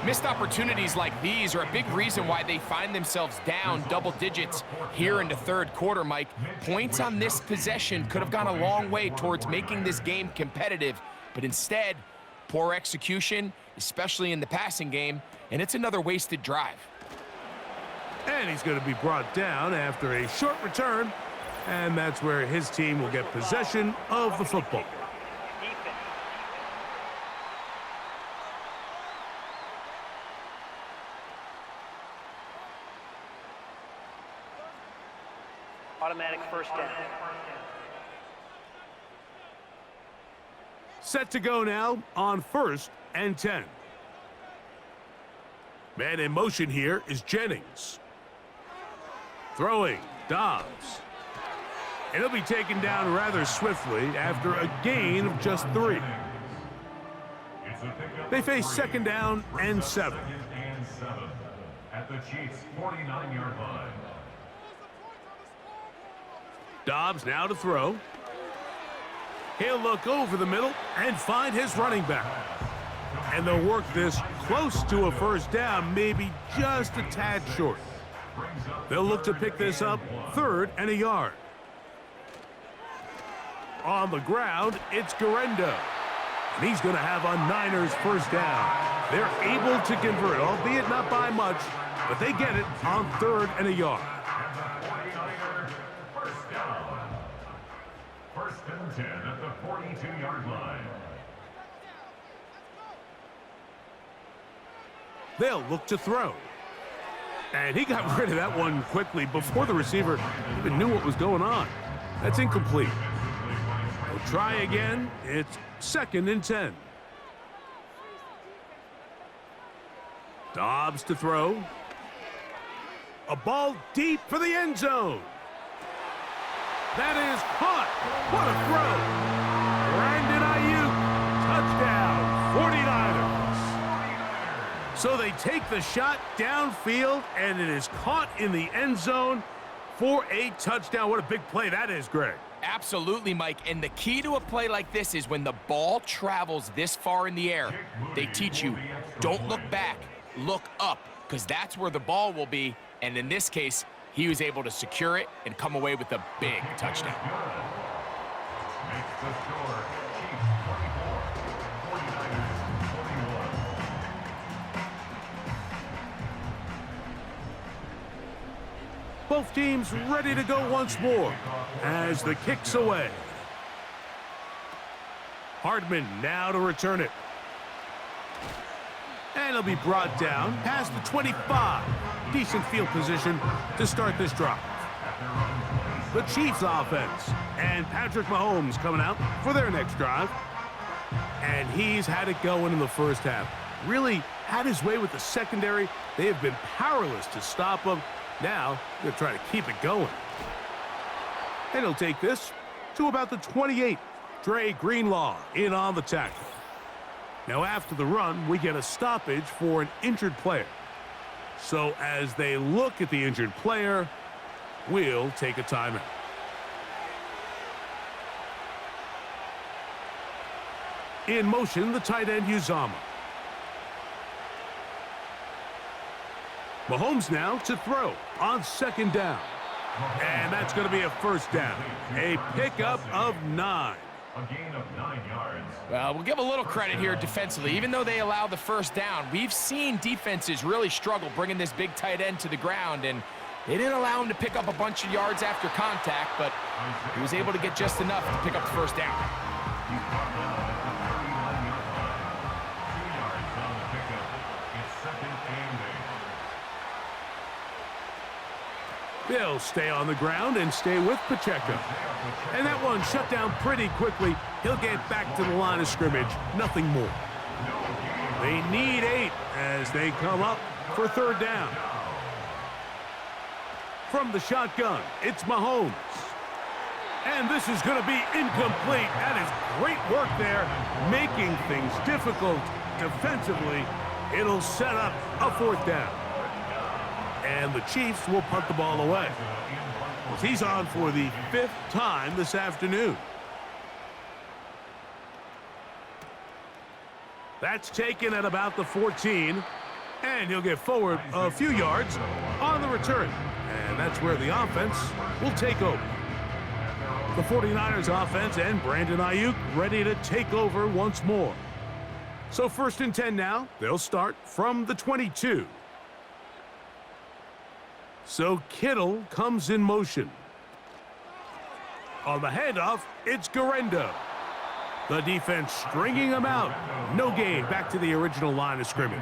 Missed opportunities like these are a big reason why they find themselves down double digits here in the 3rd quarter, Mike. Points on this possession could have gone a long way towards making this game competitive, but instead, poor execution, especially in the passing game, and it's another wasted drive. And he's going to be brought down after a short return, and that's where his team will get possession of the football. Automatic 1st down. Set to go now on 1st and 10. Man in motion here is Jennings. Throwing, Dobbs. And he'll be taken down rather swiftly after a gain of just 3. They face 2nd down and 7. at the Chiefs' 49-yard line. Dobbs now to throw. He'll look over the middle and find his running back. And they'll work this close to a first down, maybe just a tad short. They'll look to pick this up 3rd and a yard. On the ground, it's Guerendo. And he's going to have a Niners first down. They're able to convert, albeit not by much, but they get it on 3rd and a yard. First down. 1st and 10 at the 42-yard line. They'll look to throw. And he got rid of that one quickly before the receiver even knew what was going on. That's incomplete. They'll try again. It's 2nd and 10. Dobbs to throw. A ball deep for the end zone. That is caught. What a throw. Brandon Ayuk, touchdown, 49ers. So they take the shot downfield, and it is caught in the end zone for a touchdown. What a big play that is, Greg. Absolutely, Mike. And the key to a play like this is when the ball travels this far in the air, they teach you, don't look back, look up, because that's where the ball will be. And in this case, he was able to secure it and come away with a big touchdown. Makes the score Chiefs 24, 49ers 41. Both teams ready to go once more as the kick's away. Hardman now to return it. And he'll be brought down past the 25. Decent field position to start this drive. The Chiefs offense and Patrick Mahomes coming out for their next drive. And he's had it going in the first half. Really had his way with the secondary. They have been powerless to stop him. Now they're trying to keep it going. And he'll take this to about the 28. Dre Greenlaw in on the tackle. Now after the run, we get a stoppage for an injured player. So as they look at the injured player, we'll take a timeout. In motion, the tight end Uzomah. Mahomes now to throw on 2nd down. And that's going to be a first down. A pickup of 9. A gain of 9 yards. Well, we'll give a little credit here defensively. Even though they allow the first down, we've seen defenses really struggle bringing this big tight end to the ground, and they didn't allow him to pick up a bunch of yards after contact, but he was able to get just enough to pick up the first down. He's brought down at the 39-yard line. 2 yards on the pickup. It's 2nd and 8. They'll stay on the ground and stay with Pacheco. And that one shut down pretty quickly. He'll get back to the line of scrimmage. Nothing more. They need 8 as they come up for 3rd down. From the shotgun, it's Mahomes. And this is going to be incomplete. That is great work there, making things difficult defensively. It'll set up a 4th down. And the Chiefs will punt the ball away. He's on for the 5th time this afternoon. That's taken at about the 14. And he'll get forward a few yards on the return. And that's where the offense will take over. The 49ers offense and Brandon Ayuk ready to take over once more. So 1st and 10 now. They'll start from the 22. So Kittle comes in motion. On the handoff, it's Guerendo. The defense stringing him out. No gain back to the original line of scrimmage.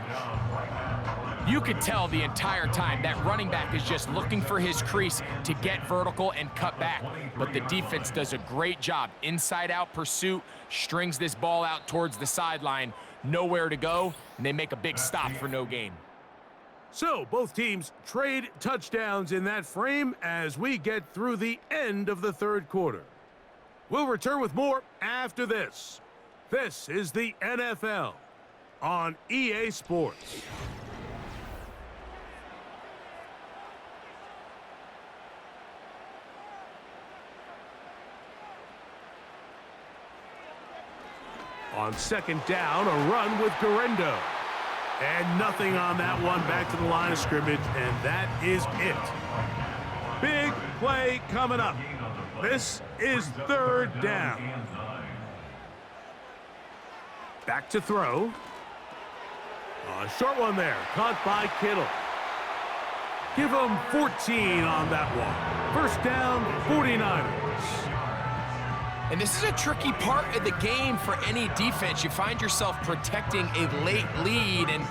You could tell the entire time that running back is just looking for his crease to get vertical and cut back. But the defense does a great job. Inside-out pursuit, strings this ball out towards the sideline. Nowhere to go, and they make a big stop for no gain. So both teams trade touchdowns in that frame as we get through the end of the 3rd quarter. We'll return with more after this. This is the NFL on EA Sports. On second down, a run with Guerrero. And nothing on that one, back to the line of scrimmage, and that is it. Big play coming up. This is third down. Back to throw. A short one there, caught by Kittle. Give them 14 on that one. First down, 49ers. And this is a tricky part of the game for any defense. You find yourself protecting a late lead, and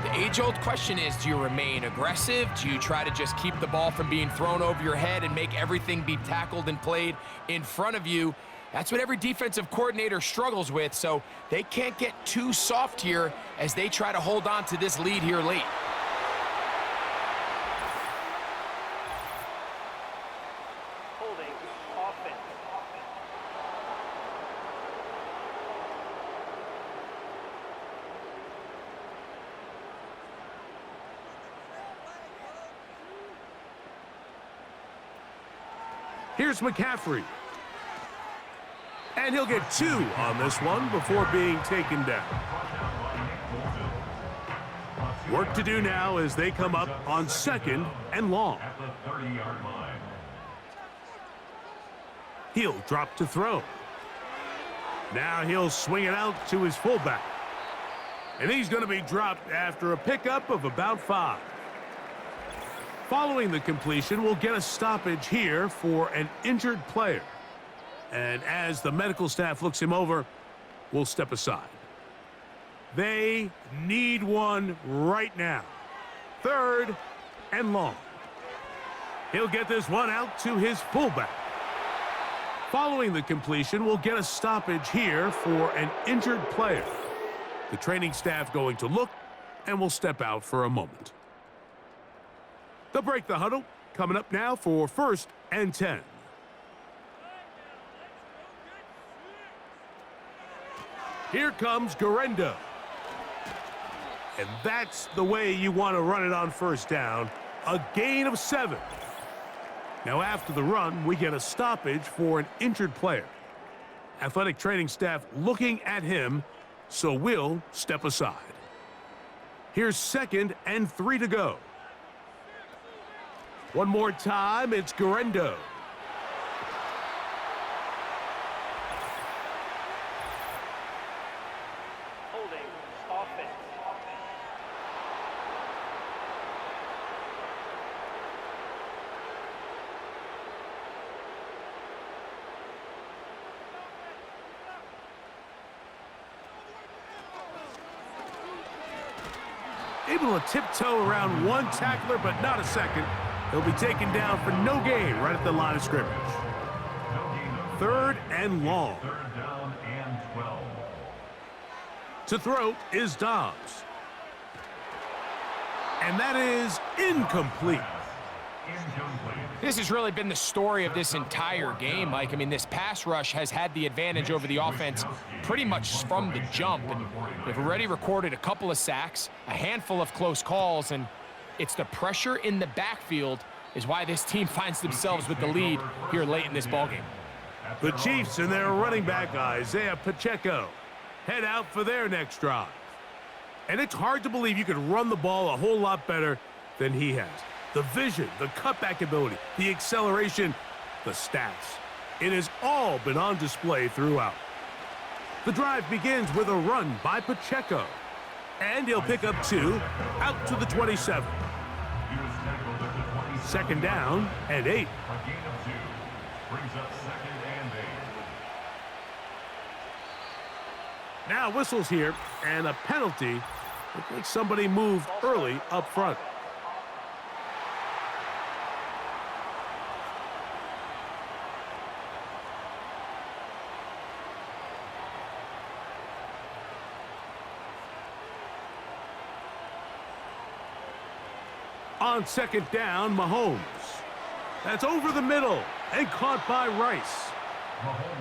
the age-old question is, do you remain aggressive? Do you try to just keep the ball from being thrown over your head and make everything be tackled and played in front of you? That's what every defensive coordinator struggles with, so they can't get too soft here as they try to hold on to this lead here late. Holding offense. Here's McCaffrey. And he'll get 2 on this one before being taken down. Work to do now as they come up on second and long. At the 30-yard line. He'll drop to throw. Now he'll swing it out to his fullback. And he's going to be dropped after a pickup of about 5. Following the completion, we'll get a stoppage here for an injured player. And as the medical staff looks him over, we'll step aside. They need one right now. Third and long. He'll get this one out to his fullback. Following the completion, we'll get a stoppage here for an injured player. The training staff going to look, and we'll step out for a moment. They'll break the huddle. Coming up now for first and 10. Here comes Guerrero. And that's the way you want to run it on first down. A gain of 7. Now after the run, we get a stoppage for an injured player. Athletic training staff looking at him, so we'll step aside. Here's second and 3 to go. One more time, it's Guerrero. Holding offense. Able to tiptoe around one tackler, but not a second. He'll be taken down for no gain right at the line of scrimmage. Third and long. Third down and 12. To throw is Dobbs. And that is incomplete. Incomplete. This has really been the story of this entire game, Mike. I mean, this pass rush has had the advantage over the offense pretty much from the jump. And they've already recorded a couple of sacks, a handful of close calls, and it's the pressure in the backfield is why this team finds themselves with the lead here late in this ballgame. The Chiefs and their running back, Isaiah Pacheco, head out for their next drive. And it's hard to believe you could run the ball a whole lot better than he has. The vision, the cutback ability, the acceleration, the stats. It has all been on display throughout. The drive begins with a run by Pacheco. And he'll pick up 2 out to the 27. He was tackled at the 27. Second down and 8. A gain of 2. Brings up second and 8. Now whistles here, and a penalty. Looks like somebody moved early up front. On second down, Mahomes. That's over the middle and caught by Rice.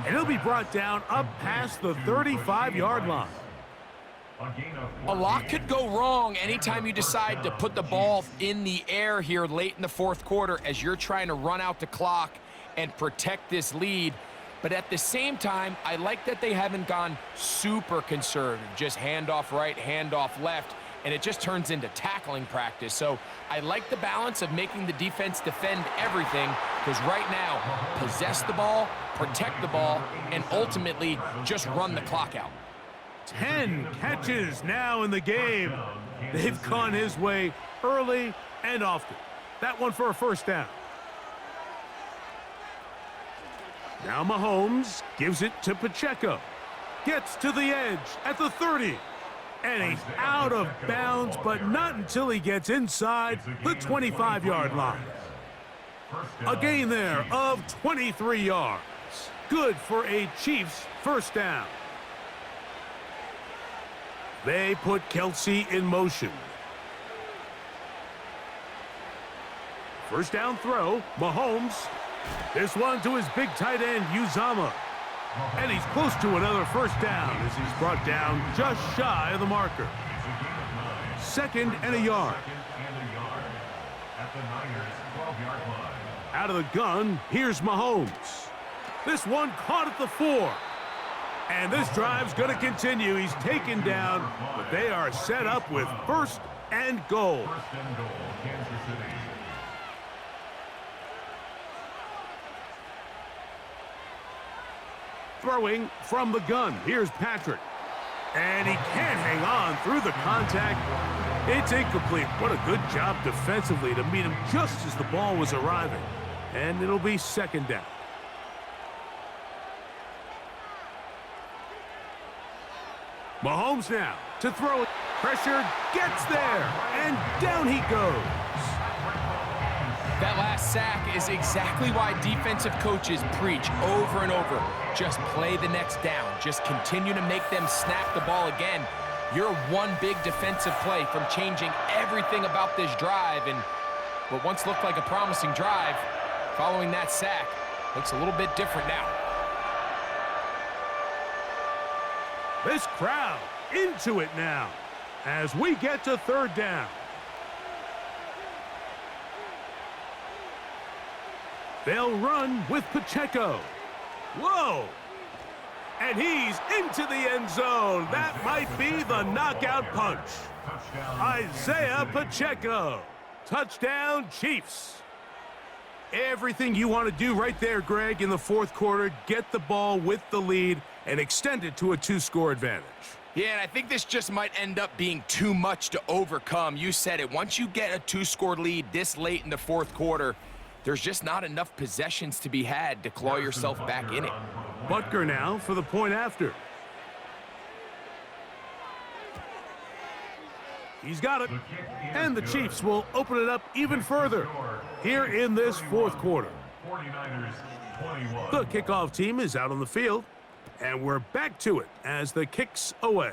And he'll be brought down up past the 35-yard line. A lot could go wrong anytime you decide to put the ball in the air here late in the fourth quarter as you're trying to run out the clock and protect this lead. But at the same time, I like that they haven't gone super conservative, just handoff right, handoff left, and it just turns into tackling practice. So I like the balance of making the defense defend everything, because right now, possess the ball, protect the ball, and ultimately just run the clock out. 10 catches now in the game. They've gone his way early and often. That one for a first down. Now Mahomes gives it to Pacheco. Gets to the edge at the 30. And he's out of bounds, but not until he gets inside the 25-yard line. A gain there of 23 yards. Good for a Chiefs first down. They put Kelce in motion. First down throw, Mahomes. This one to his big tight end, Uzomah. And he's close to another first down as he's brought down just shy of the marker. 2nd and a yard. Out of the gun, here's Mahomes. This one caught at the 4. And this drive's going to continue. He's taken down, but they are set up with 1st and goal. First and goal, Kansas City. Throwing from the gun. Here's Patrick. And he can't hang on through the contact. It's incomplete. What a good job defensively to meet him just as the ball was arriving. And it'll be 2nd down. Mahomes now to throw it. Pressure gets there. And down he goes. That last sack is exactly why defensive coaches preach over and over. Just play the next down. Just continue to make them snap the ball again. You're one big defensive play from changing everything about this drive. And what once looked like a promising drive, following that sack, looks a little bit different now. This crowd into it now as we get to 3rd down. They'll run with Pacheco. Whoa! And he's into the end zone. That might be the knockout punch. Isaiah Pacheco. Touchdown, Chiefs. Everything you want to do right there, Greg, in the 4th quarter. Get the ball with the lead and extend it to a 2-score advantage. Yeah, and I think this just might end up being too much to overcome. You said it. Once you get a 2-score lead this late in the 4th quarter, there's just not enough possessions to be had to claw yourself back in it. Butker now for the point after. He's got it. And the Chiefs will open it up even further here in this 4th quarter. 49ers 21. The kickoff team is out on the field, and we're back to it as the kick's away.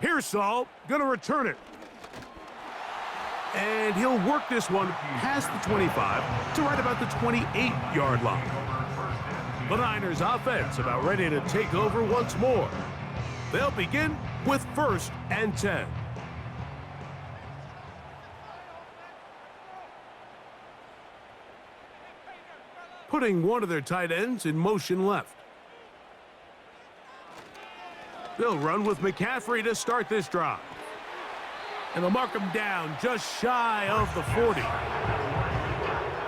Here's Saul, gonna return it. And he'll work this one past the 25 to right about the 28-yard line. The Niners offense about ready to take over once more. They'll begin with 1st and 10. Putting one of their tight ends in motion left. They'll run with McCaffrey to start this drive. And they'll mark him down just shy of the 40.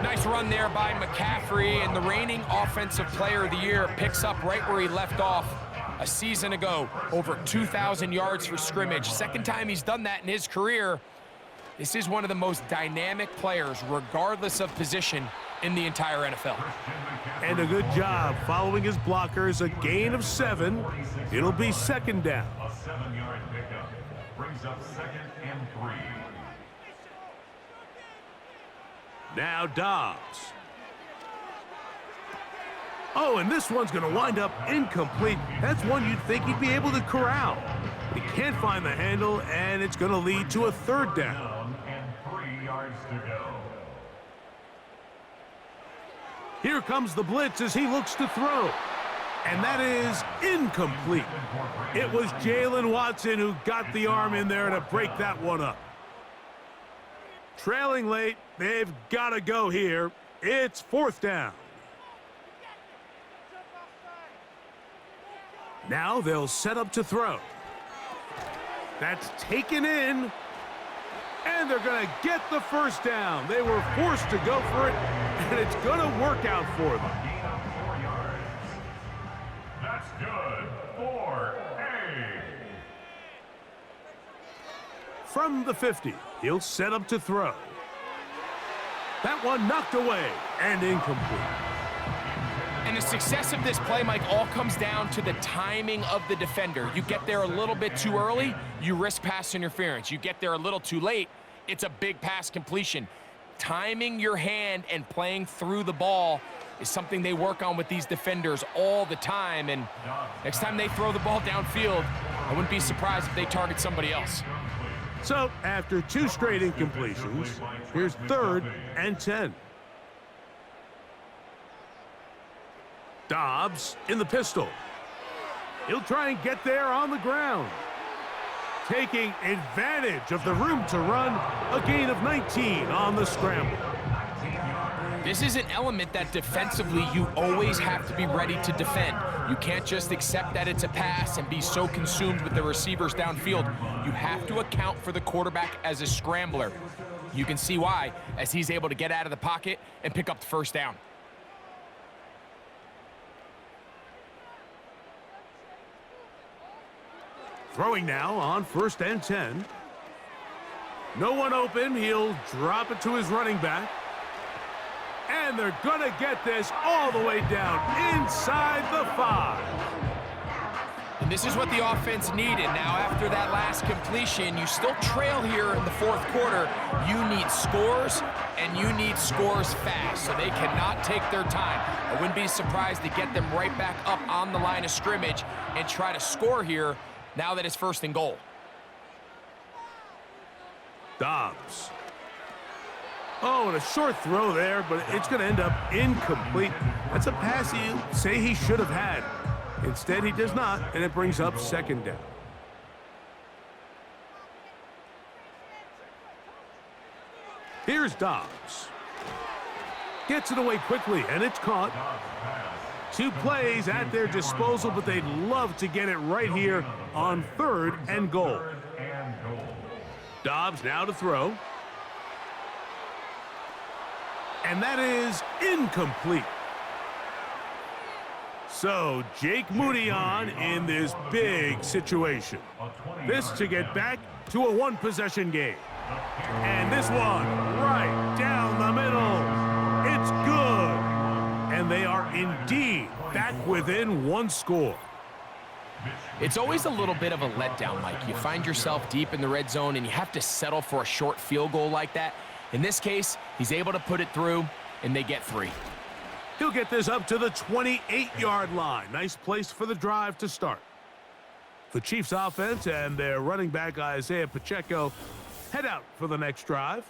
Nice run there by McCaffrey, and the reigning offensive player of the year picks up right where he left off a season ago. Over 2,000 yards for scrimmage. 2nd time he's done that in his career. This is one of the most dynamic players, regardless of position, in the entire NFL. And a good job following his blockers. A gain of 7. It'll be 2nd down. A 7-yard pickup brings up 2nd and 3. Now Dobbs. Oh, and this one's going to wind up incomplete. That's one you'd think he'd be able to corral. But he can't find the handle, and it's going to lead to a 3rd down. And 3 yards to go. Here comes the blitz as he looks to throw. And that is incomplete. It was Jalen Watson who got the arm in there to break that one up. Trailing late, they've got to go here. It's 4th down. Now they'll set up to throw. That's taken in. And they're going to get the first down. They were forced to go for it, and it's going to work out for them. Gain of 4 yards. That's good for A. From the 50, he'll set up to throw. That one knocked away and incomplete. And the success of this play, Mike, all comes down to the timing of the defender. You get there a little bit too early, you risk pass interference. You get there a little too late, it's a big pass completion. Timing your hand and playing through the ball is something they work on with these defenders all the time. And next time they throw the ball downfield, I wouldn't be surprised if they target somebody else. So, after 2 straight incompletions, here's 3rd and 10. Dobbs in the pistol. He'll try and get there on the ground. Taking advantage of the room to run, a gain of 19 on the scramble. This is an element that defensively you always have to be ready to defend. You can't just accept that it's a pass and be so consumed with the receivers downfield. You have to account for the quarterback as a scrambler. You can see why, as he's able to get out of the pocket and pick up the first down. Throwing now on 1st and 10. No one open. He'll drop it to his running back. And they're going to get this all the way down inside the 5. And this is what the offense needed. Now, after that last completion, you still trail here in the 4th quarter. You need scores, and you need scores fast, so they cannot take their time. I wouldn't be surprised to get them right back up on the line of scrimmage and try to score here now that it's 1st and goal. Dobbs. Oh, and a short throw there, but it's going to end up incomplete. That's a pass you say he should have had. Instead, he does not, and it brings up 2nd down. Here's Dobbs. Gets it away quickly, and it's caught. 2 plays at their disposal, but they'd love to get it right here on 3rd and goal. Dobbs now to throw. And that is incomplete. So, Jake Moody on in this big situation. This to get back to a 1-possession game. And this one right down the middle. It's good. And they are indeed back within 1 score. It's always a little bit of a letdown, Mike. You find yourself deep in the red zone and you have to settle for a short field goal like that. In this case, he's able to put it through, and they get 3. He'll get this up to the 28-yard line. Nice place for the drive to start. The Chiefs offense and their running back Isaiah Pacheco head out for the next drive.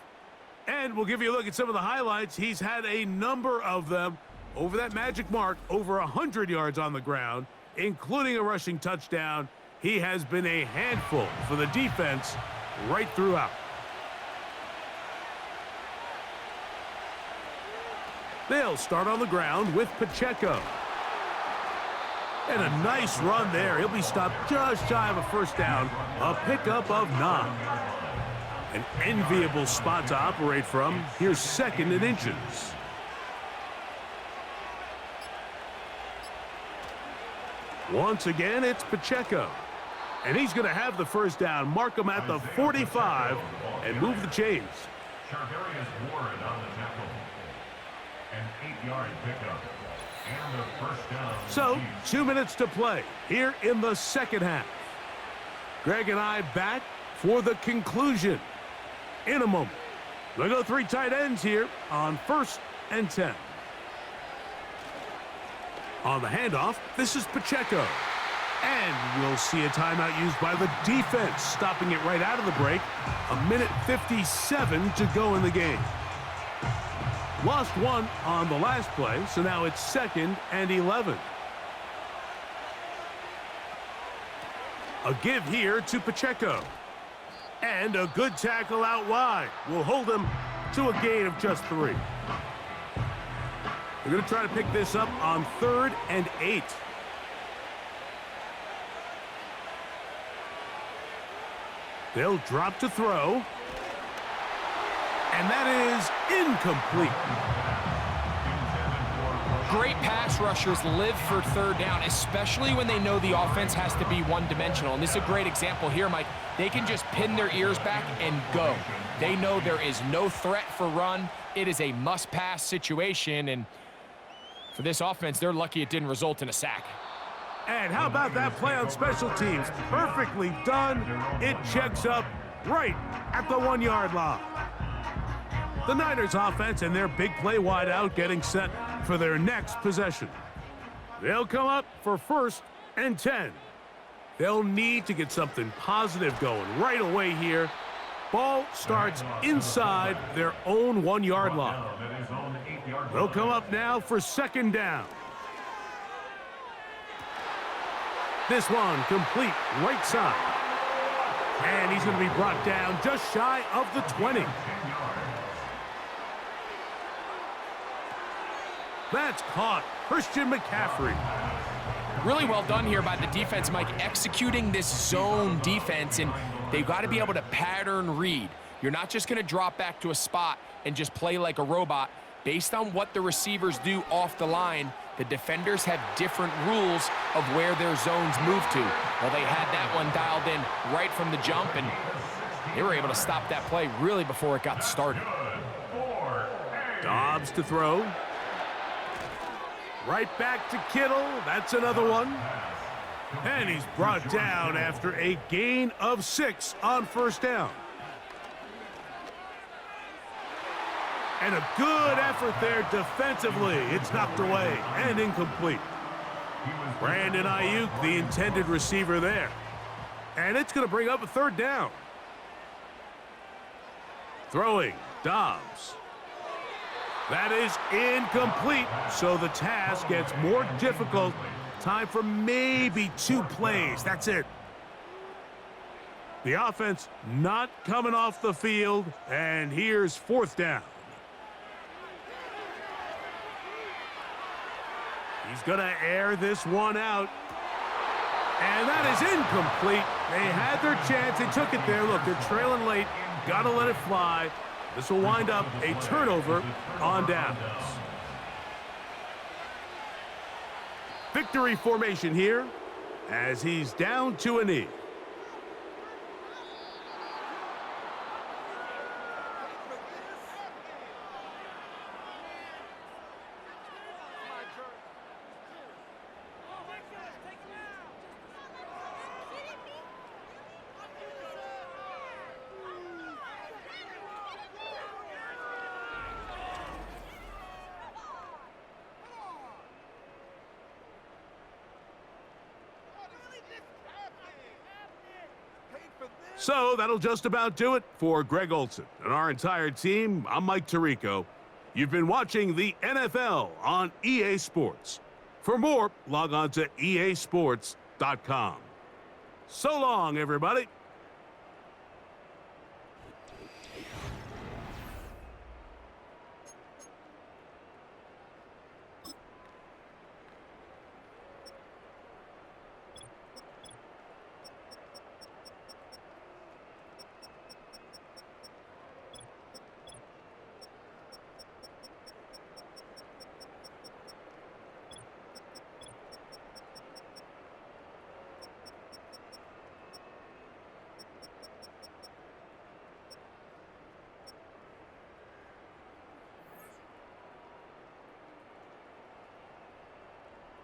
And we'll give you a look at some of the highlights. He's had a number of them over that magic mark, over 100 yards on the ground, including a rushing touchdown. He has been a handful for the defense right throughout. They'll start on the ground with Pacheco. And a nice run there. He'll be stopped just shy of a first down. A pickup of 9. An enviable spot to operate from. Here's 2nd and inches. Once again, it's Pacheco. And he's going to have the first down. Mark him at the 45 and move the chains. Charvarius Ward on the tackle. An 8-yard pickup. And the first down. So, 2 minutes to play here in the 2nd half. Greg and I back for the conclusion in a moment. We'll go 3 tight ends here on 1st and 10. On the handoff, this is Pacheco. And we'll see a timeout used by the defense, stopping it right out of the break. 1:57 to go in the game. Lost 1 on the last play, so now it's 2nd and 11. A give here to Pacheco. And a good tackle out wide will hold him to a gain of just 3. They're going to try to pick this up on 3rd and 8. They'll drop to throw. And that is incomplete. Great pass rushers live for third down, especially when they know the offense has to be one-dimensional. And this is a great example here, Mike. They can just pin their ears back and go. They know there is no threat for run. It is a must-pass situation, and for this offense, they're lucky it didn't result in a sack. And how about that play on special teams? Perfectly done. It checks up right at the 1-yard line. The Niners offense and their big play wideout getting set for their next possession. They'll come up for 1st and 10. They'll need to get something positive going right away here. Ball starts inside their own 1-yard line. They'll come up now for 2nd down. This one complete right side. And he's going to be brought down just shy of the 20. That's caught. Christian McCaffrey. Really well done here by the defense, Mike, executing this zone defense, and they've got to be able to pattern read. You're not just going to drop back to a spot and just play like a robot. Based on what the receivers do off the line, the defenders have different rules of where their zones move to. Well, they had that one dialed in right from the jump, and they were able to stop that play really before it got started. Dobbs to throw. Right back to Kittle. That's another one. And he's brought down after a gain of 6 on 1st down. And a good effort there defensively. It's knocked away and incomplete. Brandon Ayuk, the intended receiver there. And it's going to bring up a 3rd down. Throwing, Dobbs. That is incomplete, so the task gets more difficult. Time for maybe 2 plays. That's it. The offense not coming off the field, and here's 4th down. He's going to air this one out. And that is incomplete. They had their chance. They took it there. Look, they're trailing late. Got to let it fly. This will wind up a turnover on downs. Victory formation here as he's down to a knee. So that'll just about do it for Greg Olsen and our entire team. I'm Mike Tirico. You've been watching the NFL on EA Sports. For more, log on to easports.com. So long, everybody.